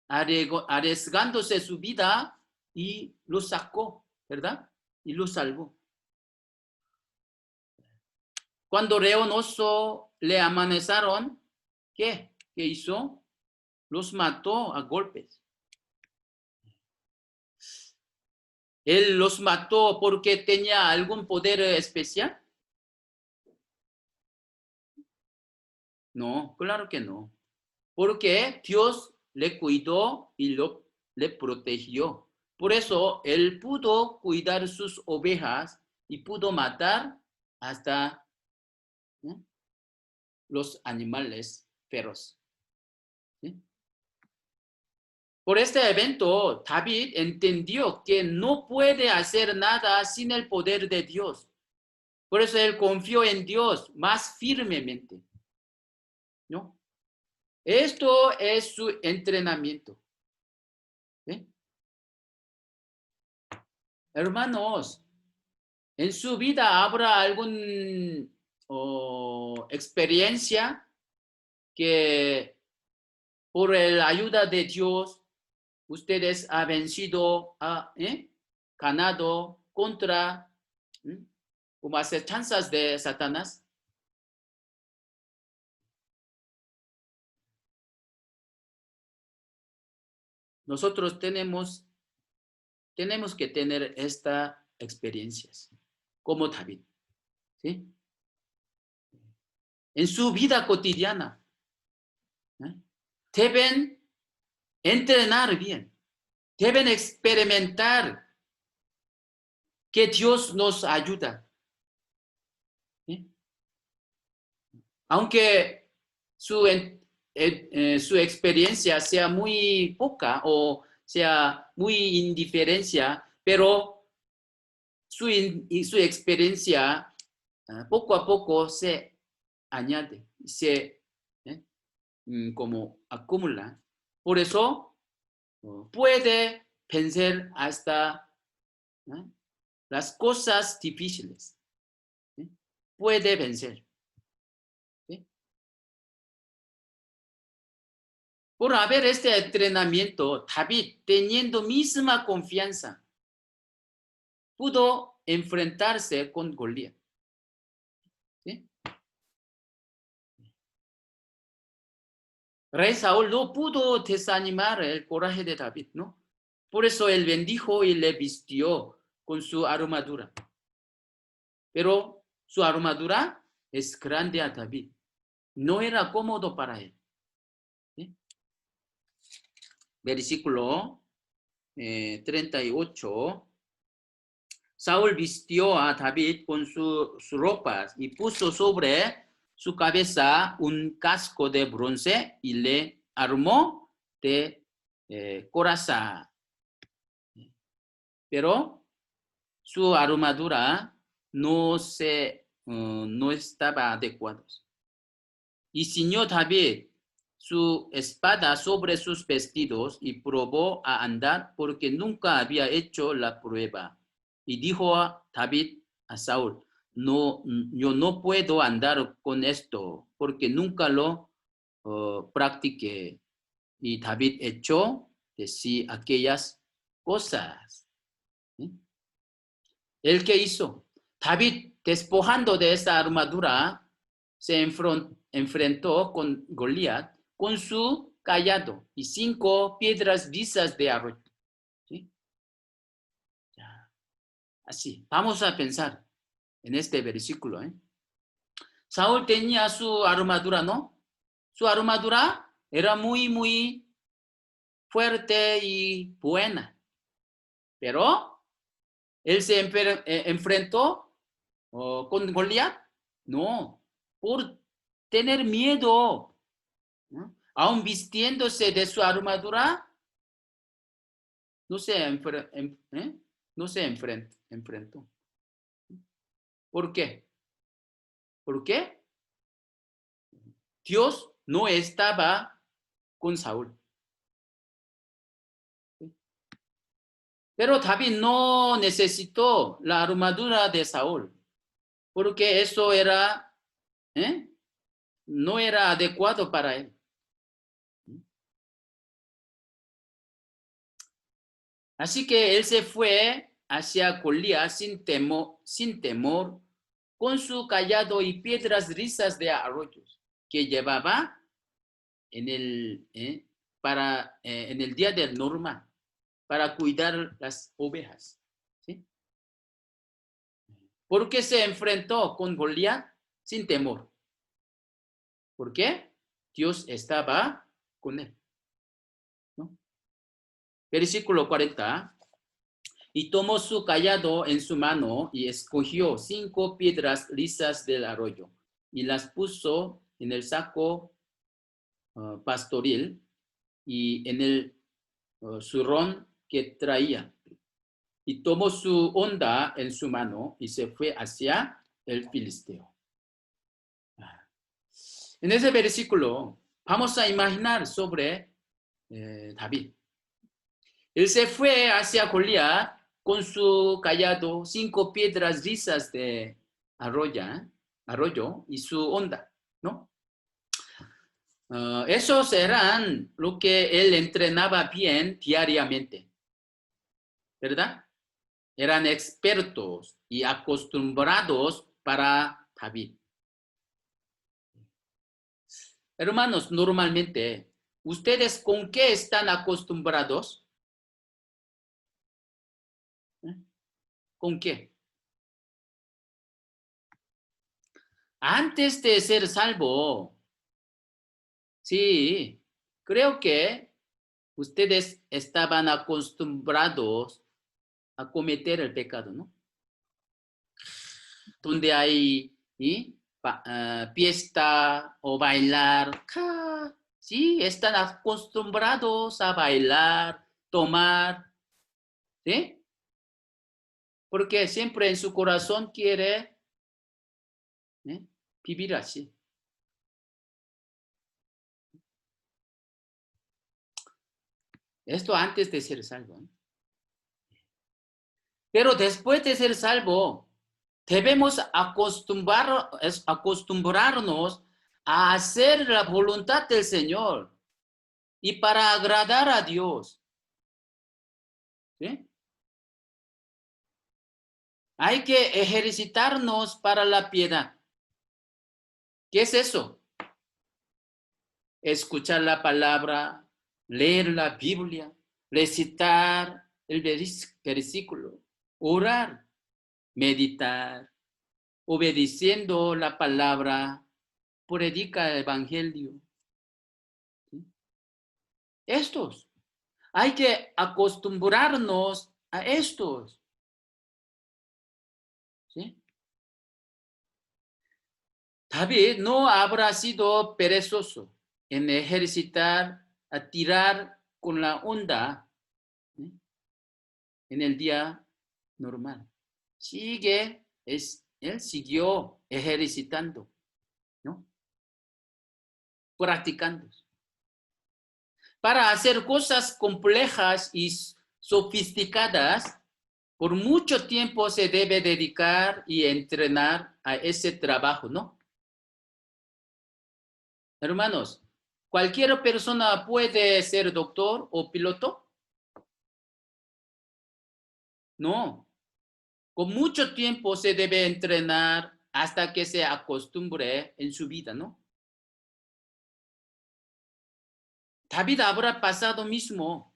arriesgándose su vida y los sacó, ¿verdad? Y los salvó. Cuando león oso le amenazaron, ¿qué hizo? Los mató a golpes. ¿Él los mató porque tenía algún poder especial? No, claro que no. Porque Dios le cuidó y le protegió. Por eso él pudo cuidar sus ovejas y pudo matar hasta los animales feroces. ¿Sí? Por este evento, David entendió que no puede hacer nada sin el poder de Dios. Por eso él confió en Dios más firmemente, ¿no? Esto es su entrenamiento. ¿Sí? Hermanos, en su vida habrá alguna experiencia que por la ayuda de Dios ustedes han vencido, ganado contra como acechanzas de Satanás. Nosotros tenemos que tener estas experiencias, como David, ¿sí? En su vida cotidiana, deben entrenar bien, deben experimentar que Dios nos ayuda. ¿Sí? Aunque su experiencia sea muy poca o sea muy indiferencia, pero su experiencia poco a poco se añade, se como acumula. Por eso puede vencer hasta las cosas difíciles. ¿Sí? Puede vencer. ¿Sí? Por haber este entrenamiento, David, teniendo misma confianza, pudo enfrentarse con Goliat. ¿Sí? Rey Saúl no pudo desanimar el coraje de David, ¿no? Por eso él bendijo y le vistió con su armadura. Pero su armadura es grande a David. No era cómodo para él. ¿Sí? Versículo 38. Saúl vistió a David con sus ropas y puso sobre su cabeza un casco de bronce y le armó de coraza. Pero su armadura no estaba adecuada. Y ciñó David su espada sobre sus vestidos y probó a andar porque nunca había hecho la prueba. Y dijo a David a Saúl, no, yo no puedo andar con esto porque nunca lo practiqué. Y David echó de sí aquellas cosas. ¿Sí? ¿El qué hizo? David, despojando de esa armadura, se enfrentó con Goliat con su cayado y 5 piedras lisas de arroyo. ¿Sí? Así, vamos a pensar en este versículo. Saúl tenía su armadura, ¿no? Su armadura era muy fuerte y buena, pero él se enfrentó con Goliat. No, por tener miedo, ¿no? Aún vistiéndose de su armadura, no se, no se enfrentó. ¿Por qué? ¿Por qué? Dios no estaba con Saúl. Pero David no necesitó la armadura de Saúl, porque eso era, no era adecuado para él. Así que él se fue hacia Goliat sin temor, con su cayado y piedras lisas de arroyos que llevaba en en el día del normal para cuidar las ovejas. ¿Sí? ¿Por qué se enfrentó con Goliat sin temor? ¿Por qué? Dios estaba con él. ¿No? Versículo 40. Y tomó su cayado en su mano y escogió 5 piedras lisas del arroyo y las puso en el saco pastoril y en el zurrón que traía. Y tomó su honda en su mano y se fue hacia el filisteo. En ese versículo vamos a imaginar sobre David. Él se fue hacia Goliat con su cayado, 5 piedras lisas de arroyo y su honda, ¿no? Esos eran lo que él entrenaba bien diariamente, ¿verdad? Eran expertos y acostumbrados para David. Hermanos, normalmente, ¿ustedes con qué están acostumbrados? ¿Con qué? Antes de ser salvo, sí, creo que ustedes estaban acostumbrados a cometer el pecado, ¿no? Donde hay fiesta o bailar, sí, están acostumbrados a bailar, tomar, ¿sí? Porque siempre en su corazón quiere vivir así. Esto antes de ser salvo. Pero después de ser salvo, debemos acostumbrarnos a hacer la voluntad del Señor. y para agradar a Dios. ¿Sí? Hay que ejercitarnos para la piedad. ¿Qué es eso? Escuchar la palabra, leer la Biblia, recitar el versículo, orar, meditar, obedeciendo la palabra, predica el evangelio. ¿Sí? Estos. Hay que acostumbrarnos a estos. ¿Sí? David no habrá sido perezoso en ejercitar, a tirar con la onda, ¿sí?, en el día normal. Él siguió ejercitando, ¿no? Practicando. Para hacer cosas complejas y sofisticadas, por mucho tiempo se debe dedicar y entrenar a ese trabajo, ¿no? Hermanos, ¿cualquier persona puede ser doctor o piloto? No. Con mucho tiempo se debe entrenar hasta que se acostumbre en su vida, ¿no? David habrá pasado mismo.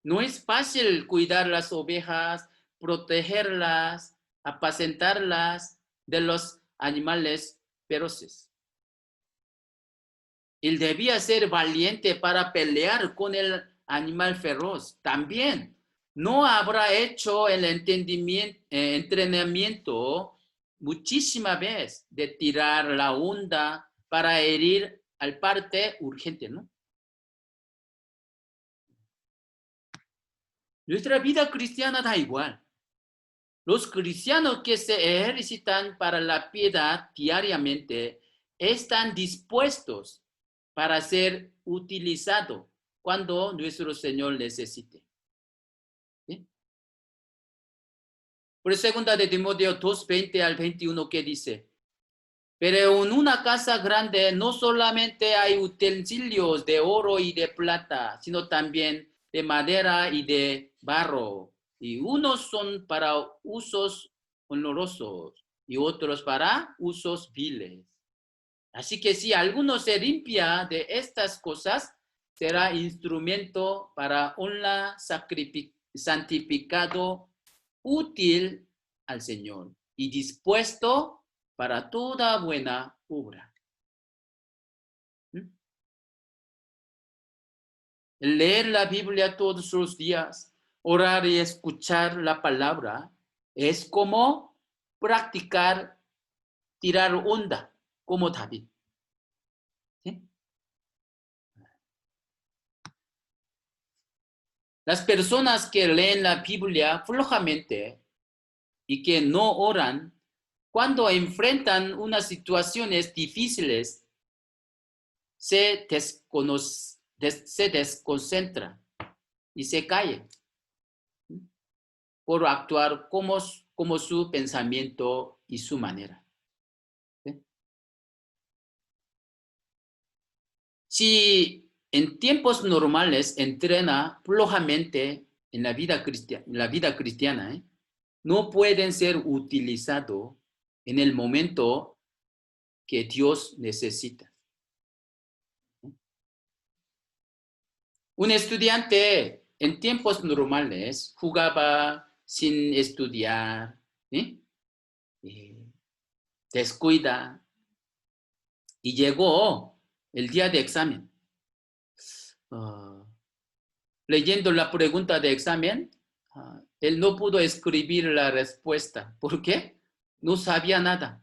No es fácil cuidar las ovejas, protegerlas, apacentarlas de los animales feroces. Él debía ser valiente para pelear con el animal feroz. También no habrá hecho el entrenamiento muchísimas veces de tirar la onda para herir al parte urgente, ¿no? Nuestra vida cristiana da igual. Los cristianos que se ejercitan para la piedad diariamente están dispuestos para ser utilizados cuando nuestro Señor necesite. ¿Sí? Por segunda de Timoteo 2:20 al 21, que dice: pero en una casa grande no solamente hay utensilios de oro y de plata, sino también de madera y de barro. Y unos son para usos honrosos y otros para usos viles. Así que si alguno se limpia de estas cosas, será instrumento para honra, santificado, útil al Señor y dispuesto para toda buena obra. Leer la Biblia todos los días, orar y escuchar la palabra, es como practicar tirar onda, como David. ¿Sí? Las personas que leen la Biblia flojamente y que no oran, cuando enfrentan unas situaciones difíciles, se desconcentra y se cae por actuar como su pensamiento y su manera. ¿Sí? Si en tiempos normales entrena flojamente en la vida cristiana, no pueden ser utilizados en el momento que Dios necesita. Un estudiante en tiempos normales jugaba sin estudiar, ¿sí?, descuida, y llegó el día de examen. Leyendo la pregunta de examen, él no pudo escribir la respuesta. ¿Por qué? No sabía nada.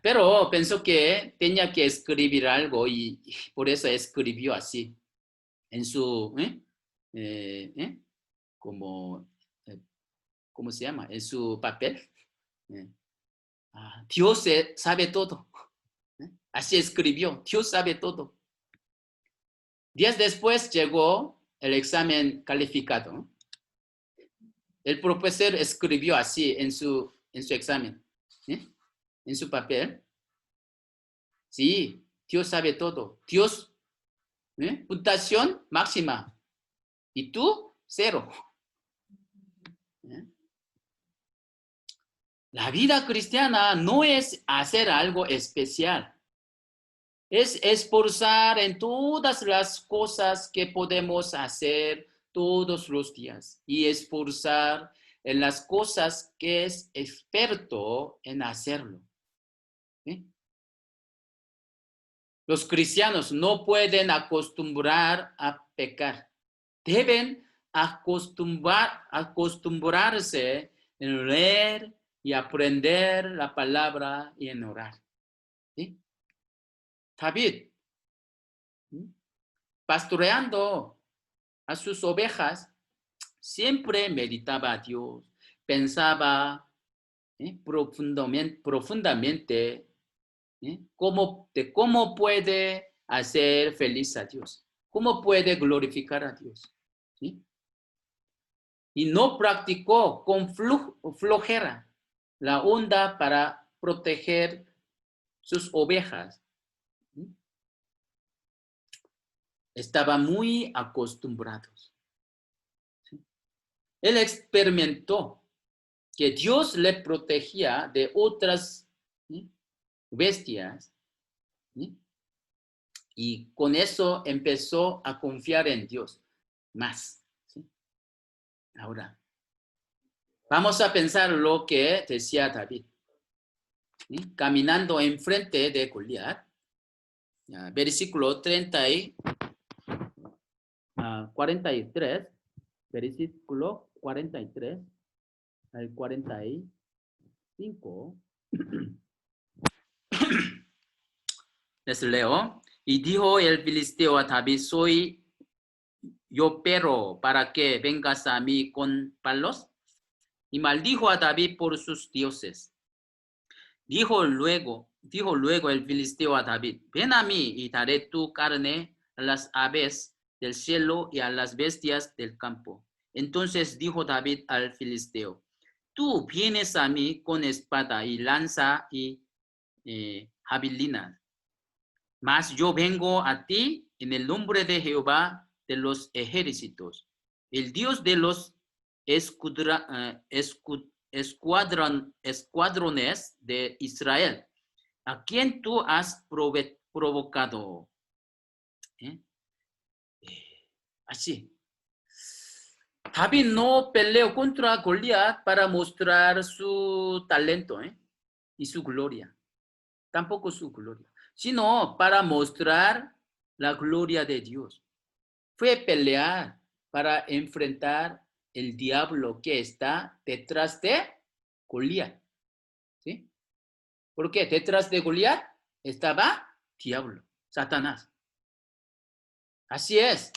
Pero pensó que tenía que escribir algo y por eso escribió así en su, como, ¿cómo se llama? En su papel. Dios sabe todo. Así escribió, Dios sabe todo. Días después llegó el examen calificado. El profesor escribió así en su examen, en su papel. Sí, Dios sabe todo. Dios Puntuación máxima. Y tú, 0. La vida cristiana no es hacer algo especial. Es esforzar en todas las cosas que podemos hacer todos los días y esforzar en las cosas que es experto en hacerlo. ¿Sí? Los cristianos no pueden acostumbrar a pecar. Deben acostumbrarse en leer y aprender la palabra y en orar. ¿Sí? David, pastoreando a sus ovejas, siempre meditaba a Dios, pensaba profundamente cómo puede hacer feliz a Dios, cómo puede glorificar a Dios. ¿Sí? Y no practicó con flojera la onda para proteger sus ovejas. ¿Sí? Estaba muy acostumbrados. ¿Sí? Él experimentó que Dios le protegía de otras bestias, ¿sí? Y con eso empezó a confiar en Dios más. ¿Sí? Ahora, vamos a pensar lo que decía David. ¿Sí? Caminando enfrente de Goliat, versículo 43, versículo 43 al 45. Les leo. Y dijo el filisteo a David, soy yo perro para que vengas a mí con palos. Y maldijo a David por sus dioses. Dijo luego el filisteo a David, ven a mí y daré tu carne a las aves del cielo y a las bestias del campo. Entonces dijo David al filisteo, tú vienes a mí con espada y lanza y javelina, mas yo vengo a ti en el nombre de Jehová de los ejércitos, el Dios de los escuadrones de Israel, a quien tú has provocado. Así. David no peleó contra Goliat para mostrar su talento y su gloria. Tampoco su gloria, sino para mostrar la gloria de Dios. Fue pelear para enfrentar el diablo que está detrás de Goliat. ¿Sí? Porque detrás de Goliat estaba diablo, Satanás. Así es.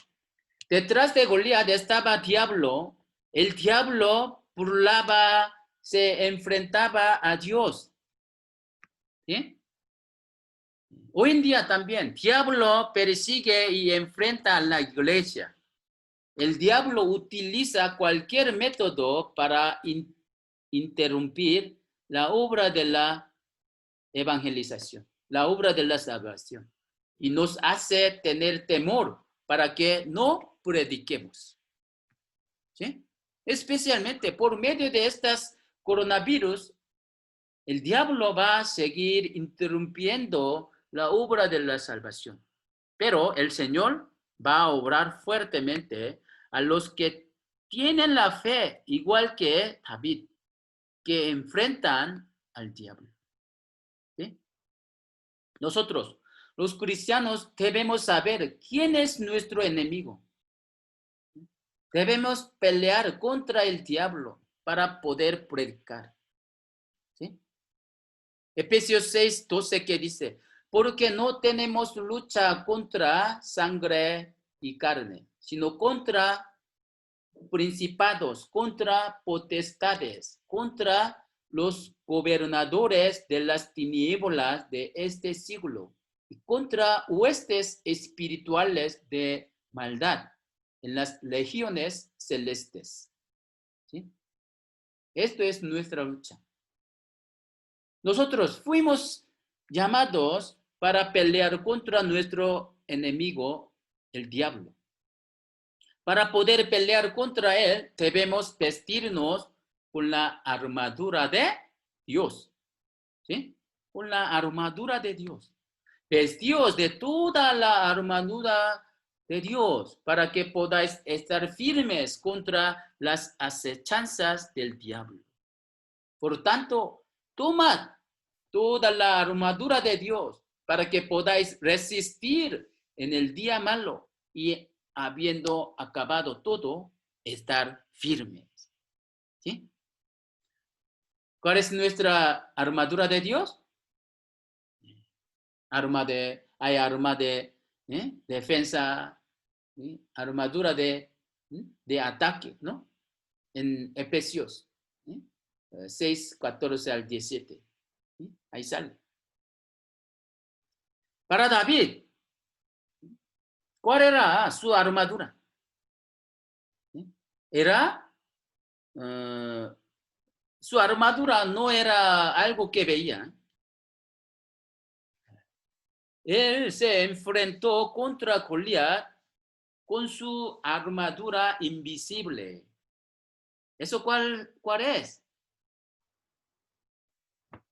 Detrás de Goliat estaba diablo. El diablo burlaba, se enfrentaba a Dios. ¿Sí? Hoy en día también, diablo persigue y enfrenta a la iglesia. El diablo utiliza cualquier método para interrumpir la obra de la evangelización, la obra de la salvación. Y nos hace tener temor para que no prediquemos. ¿Sí? Especialmente por medio de estas coronavirus, el diablo va a seguir interrumpiendo la obra de la salvación. Pero el Señor va a obrar fuertemente a los que tienen la fe, igual que David, que enfrentan al diablo. ¿Sí? Nosotros, los cristianos, debemos saber quién es nuestro enemigo. Debemos pelear contra el diablo para poder predicar. ¿Sí? Efesios 6:12 que dice, porque no tenemos lucha contra sangre y carne, sino contra principados, contra potestades, contra los gobernadores de las tinieblas de este siglo y contra huestes espirituales de maldad en las legiones celestes. ¿Sí? Esto es nuestra lucha. Nosotros fuimos llamados para pelear contra nuestro enemigo, el diablo. Para poder pelear contra él, debemos vestirnos con la armadura de Dios. ¿Sí? Con la armadura de Dios. Vestíos de toda la armadura de Dios para que podáis estar firmes contra las acechanzas del diablo. Por tanto, tomad toda la armadura de Dios para que podáis resistir en el día malo y habiendo acabado todo, estar firmes. ¿Sí? ¿Cuál es nuestra armadura de Dios? Hay arma de defensa, armadura de ataque, ¿no? En Efesios 6, 14 al 17. Ahí sale. Para David, ¿cuál era su armadura? Su armadura no era algo que veía. Él se enfrentó contra Goliat con su armadura invisible. ¿Eso cuál es?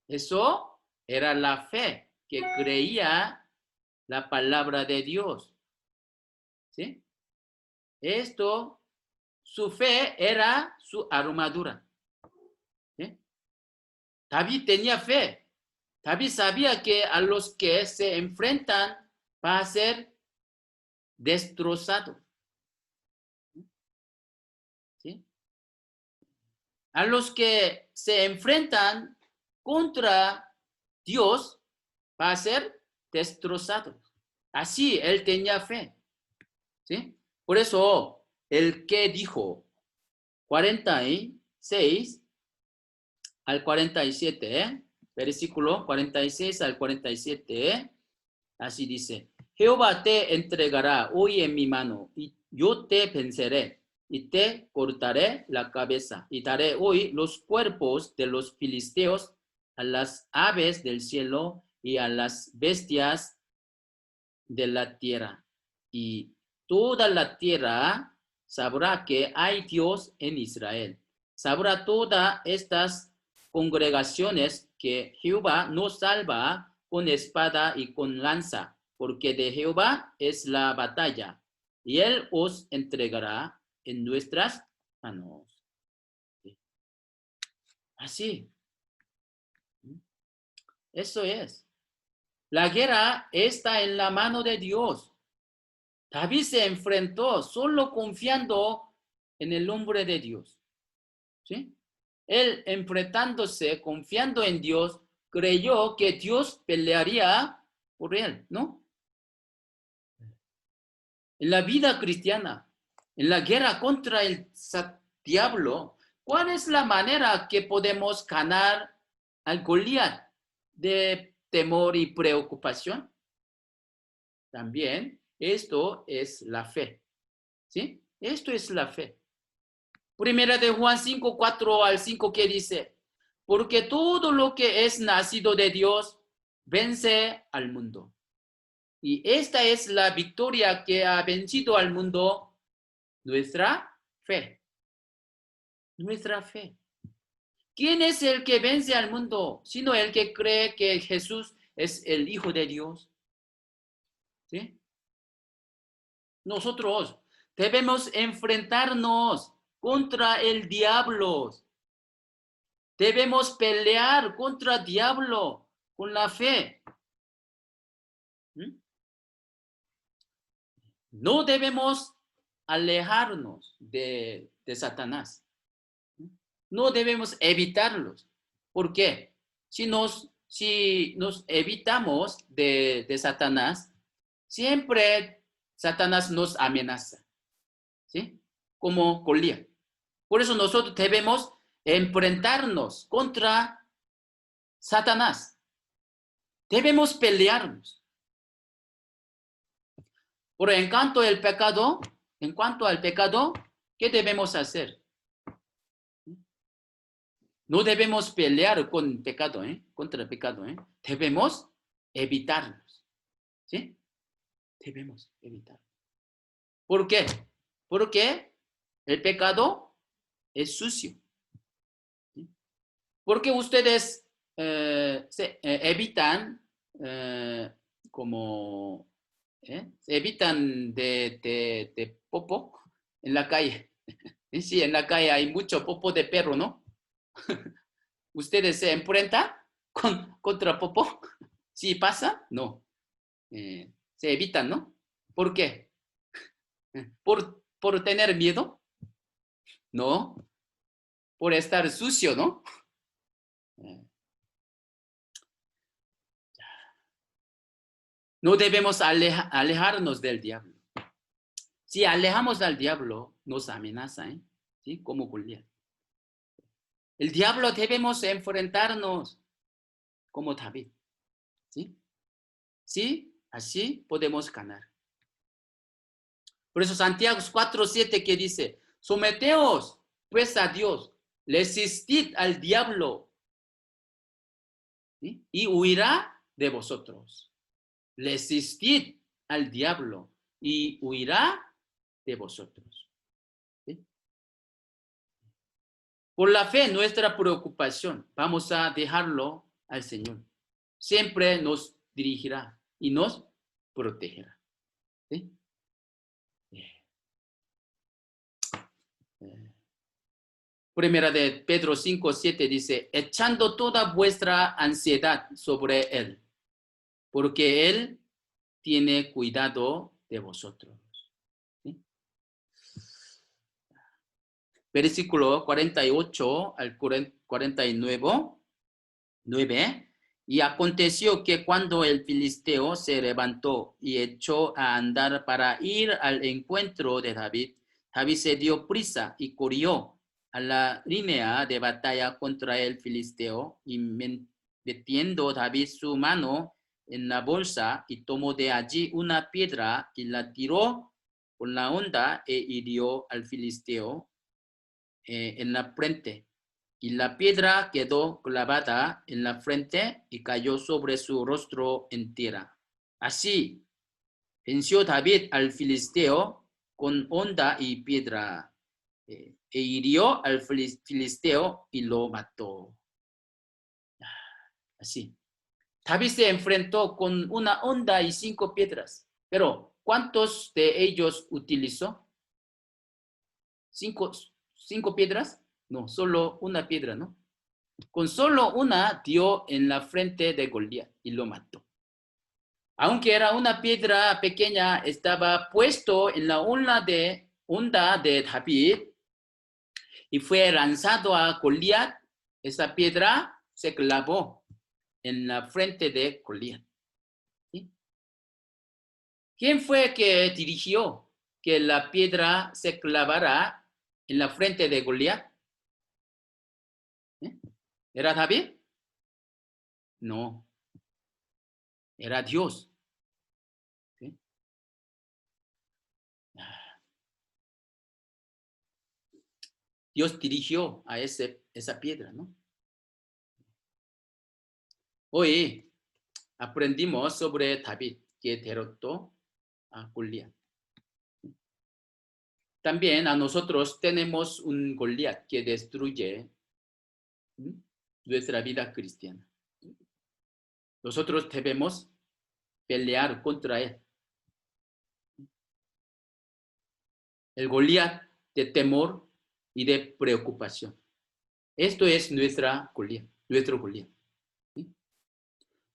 Eso era la fe que creía la palabra de Dios. ¿Sí? Su fe era su armadura. ¿Sí? David tenía fe. David sabía que a los que se enfrentan va a ser destrozado. ¿Sí? A los que se enfrentan contra Dios va a ser destrozado. Así él tenía fe. ¿Sí? Por eso el que dijo 46 al 47, versículo 46 al 47, así dice: Jehová te entregará hoy en mi mano, y yo te venceré, y te cortaré la cabeza, y daré hoy los cuerpos de los filisteos a las aves del cielo y a las bestias de la tierra. Y toda la tierra sabrá que hay Dios en Israel. Sabrá todas estas congregaciones que Jehová nos salva con espada y con lanza, porque de Jehová es la batalla, y él os entregará en nuestras manos. Así. Eso es. La guerra está en la mano de Dios. David se enfrentó solo confiando en el nombre de Dios. ¿Sí? Él enfrentándose, confiando en Dios, creyó que Dios pelearía por él, ¿no? En la vida cristiana, en la guerra contra el diablo, ¿cuál es la manera que podemos ganar al Goliat de temor y preocupación? También esto es la fe. ¿Sí? Esto es la fe. Primera de Juan 5, 4 al 5, que dice: porque todo lo que es nacido de Dios vence al mundo. Y esta es la victoria que ha vencido al mundo, nuestra fe. Nuestra fe. ¿Quién es el que vence al mundo? Sino el que cree que Jesús es el Hijo de Dios. ¿Sí? Nosotros debemos enfrentarnos contra el diablo. Debemos pelear contra el diablo con la fe. No debemos alejarnos de Satanás. No debemos evitarlos. ¿Por qué? Si nos evitamos de Satanás, siempre Satanás nos amenaza. ¿Sí? Como Goliat. Por eso nosotros debemos enfrentarnos contra Satanás. Debemos pelearnos. Pero en cuanto al pecado, ¿qué debemos hacer? No debemos pelear con pecado, contra el pecado, Debemos evitarlos. ¿Sí? Debemos evitar. ¿Por qué? Porque el pecado es sucio. ¿Sí? Porque ustedes evitan como se evitan de popo en la calle. Sí, en la calle hay mucho popo de perro, ¿no? ¿Ustedes se enfrentan contra popo? ¿Sí pasa? No. Se evitan, ¿no? ¿Por qué? ¿Por tener miedo? No. Por estar sucio, ¿no? Eh, No debemos alejarnos del diablo. Si alejamos al diablo, nos amenaza, ¿eh? ¿Sí? Como Goliat. El diablo debemos enfrentarnos como David. ¿Sí? Sí, así podemos ganar. Por eso Santiago 4:7 que dice, someteos pues a Dios, resistid al diablo, ¿sí? Y huirá de vosotros. Resistid al diablo y huirá de vosotros. ¿Sí? Por la fe, nuestra preocupación, vamos a dejarlo al Señor. Siempre nos dirigirá y nos protegerá. ¿Sí? Primera de Pedro 5:7 dice, echando toda vuestra ansiedad sobre Él, porque Él tiene cuidado de vosotros. ¿Sí? Versículo 48 al 49. 9. Y aconteció que cuando el filisteo se levantó y echó a andar para ir al encuentro de David, David se dio prisa y corrió a la línea de batalla contra el filisteo y metiendo David su mano en la bolsa y tomó de allí una piedra y la tiró con la honda e hirió al filisteo en la frente. Y la piedra quedó clavada en la frente y cayó sobre su rostro entera. Así venció David al filisteo con honda y piedra e hirió al filisteo y lo mató. Así. David se enfrentó con una honda y 5 piedras. Pero, ¿cuántos de ellos utilizó? ¿Cinco piedras? No, solo una piedra, ¿no? Con solo una dio en la frente de Goliat y lo mató. Aunque era una piedra pequeña, estaba puesto en la onda de David y fue lanzado a Goliat. Esa piedra se clavó en la frente de Goliat. ¿Sí? ¿Quién fue que dirigió que la piedra se clavara en la frente de Goliat? ¿Eh? ¿Era David? No, era Dios. ¿Sí? Dios dirigió a esa piedra, ¿no? Hoy aprendimos sobre David, que derrotó a Goliat. También a nosotros tenemos un Goliat que destruye nuestra vida cristiana. Nosotros debemos pelear contra él. El Goliat de temor y de preocupación. Esto es nuestro Goliat. ¿Sí?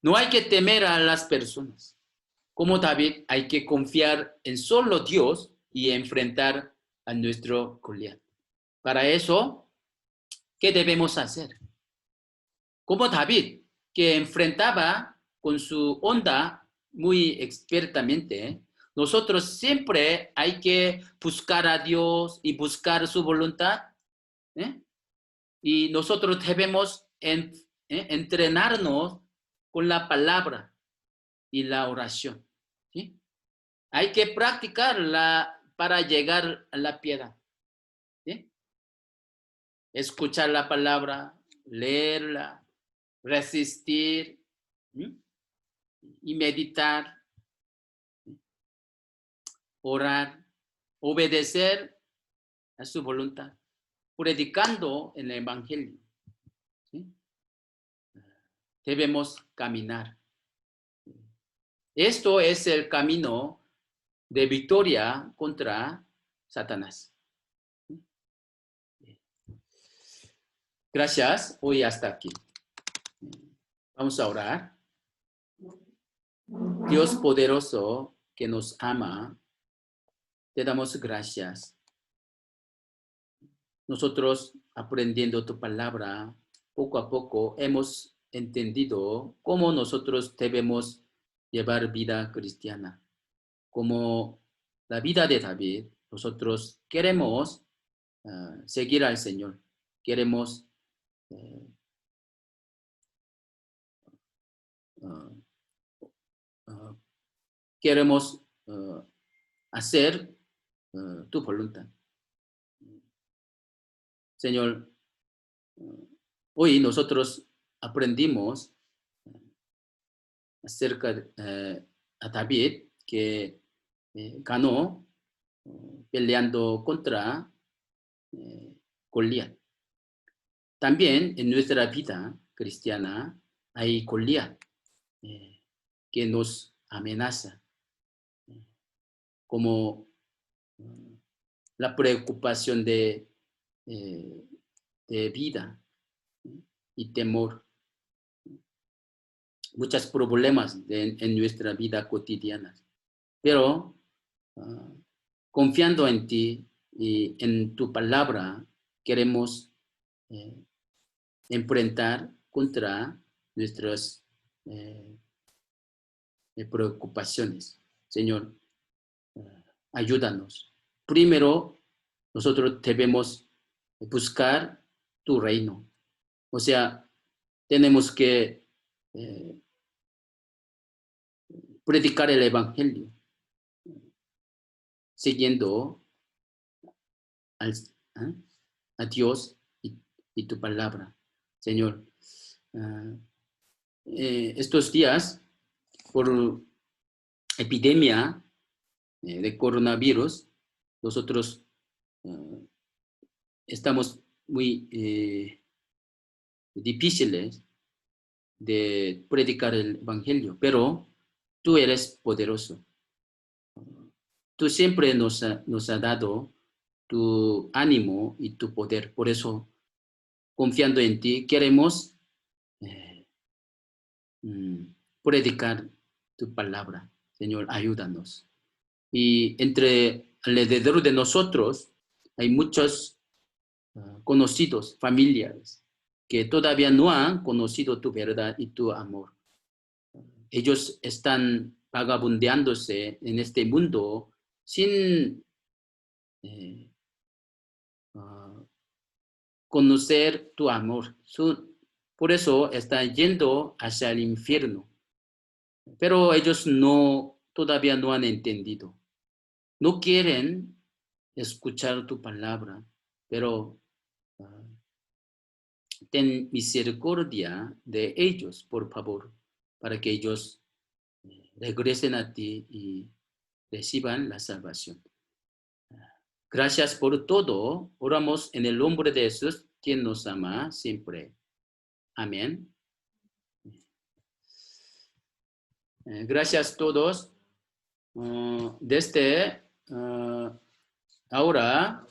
No hay que temer a las personas. Como David, hay que confiar en solo Dios y enfrentar a nuestro Goliat. Para eso, ¿qué debemos hacer? Como David, que enfrentaba con su onda muy expertamente, nosotros siempre hay que buscar a Dios y buscar su voluntad. ¿Eh? Y nosotros debemos entrenarnos con la palabra y la oración. ¿Sí? Hay que practicarla para llegar a la piedad. ¿Sí? Escuchar la palabra, leerla, resistir, ¿sí? Y meditar, ¿sí? Orar. obedecer a su voluntad, predicando el evangelio. ¿Sí? Debemos caminar. Esto es el camino de victoria contra Satanás. Gracias. Hoy hasta aquí. Vamos a orar. Dios poderoso que nos ama, te damos gracias. Nosotros, aprendiendo tu palabra, poco a poco hemos entendido cómo nosotros debemos llevar vida cristiana. Como la vida de David, nosotros queremos seguir al Señor. Queremos queremos hacer tu voluntad. Señor, hoy nosotros aprendimos acerca de a David que ganó peleando contra Goliat. También en nuestra vida cristiana hay Goliat que nos amenaza, como la preocupación de vida y temor. Muchos problemas en nuestra vida cotidiana. Pero confiando en ti y en tu palabra, queremos enfrentar contra nuestras preocupaciones. Señor, ayúdanos. Primero, nosotros debemos buscar tu reino. O sea, tenemos que predicar el evangelio, siguiendo a Dios y tu palabra. Señor, estos días, por epidemia de coronavirus, nosotros estamos muy difíciles de predicar el evangelio, pero tú eres poderoso. Tú siempre nos ha dado tu ánimo y tu poder. Por eso, confiando en ti, queremos predicar tu palabra. Señor, ayúdanos. Y alrededor de nosotros hay muchos conocidos, familiares, que todavía no han conocido tu verdad y tu amor. Ellos están vagabundeándose en este mundo sin conocer tu amor. Por eso están yendo hacia el infierno. Pero ellos todavía no han entendido. No quieren escuchar tu palabra, pero ten misericordia de ellos, por favor, para que ellos regresen a ti y reciban la salvación. Gracias por todo. Oramos en el nombre de Jesús, quien nos ama siempre. Amén. Gracias a todos. Desde ahora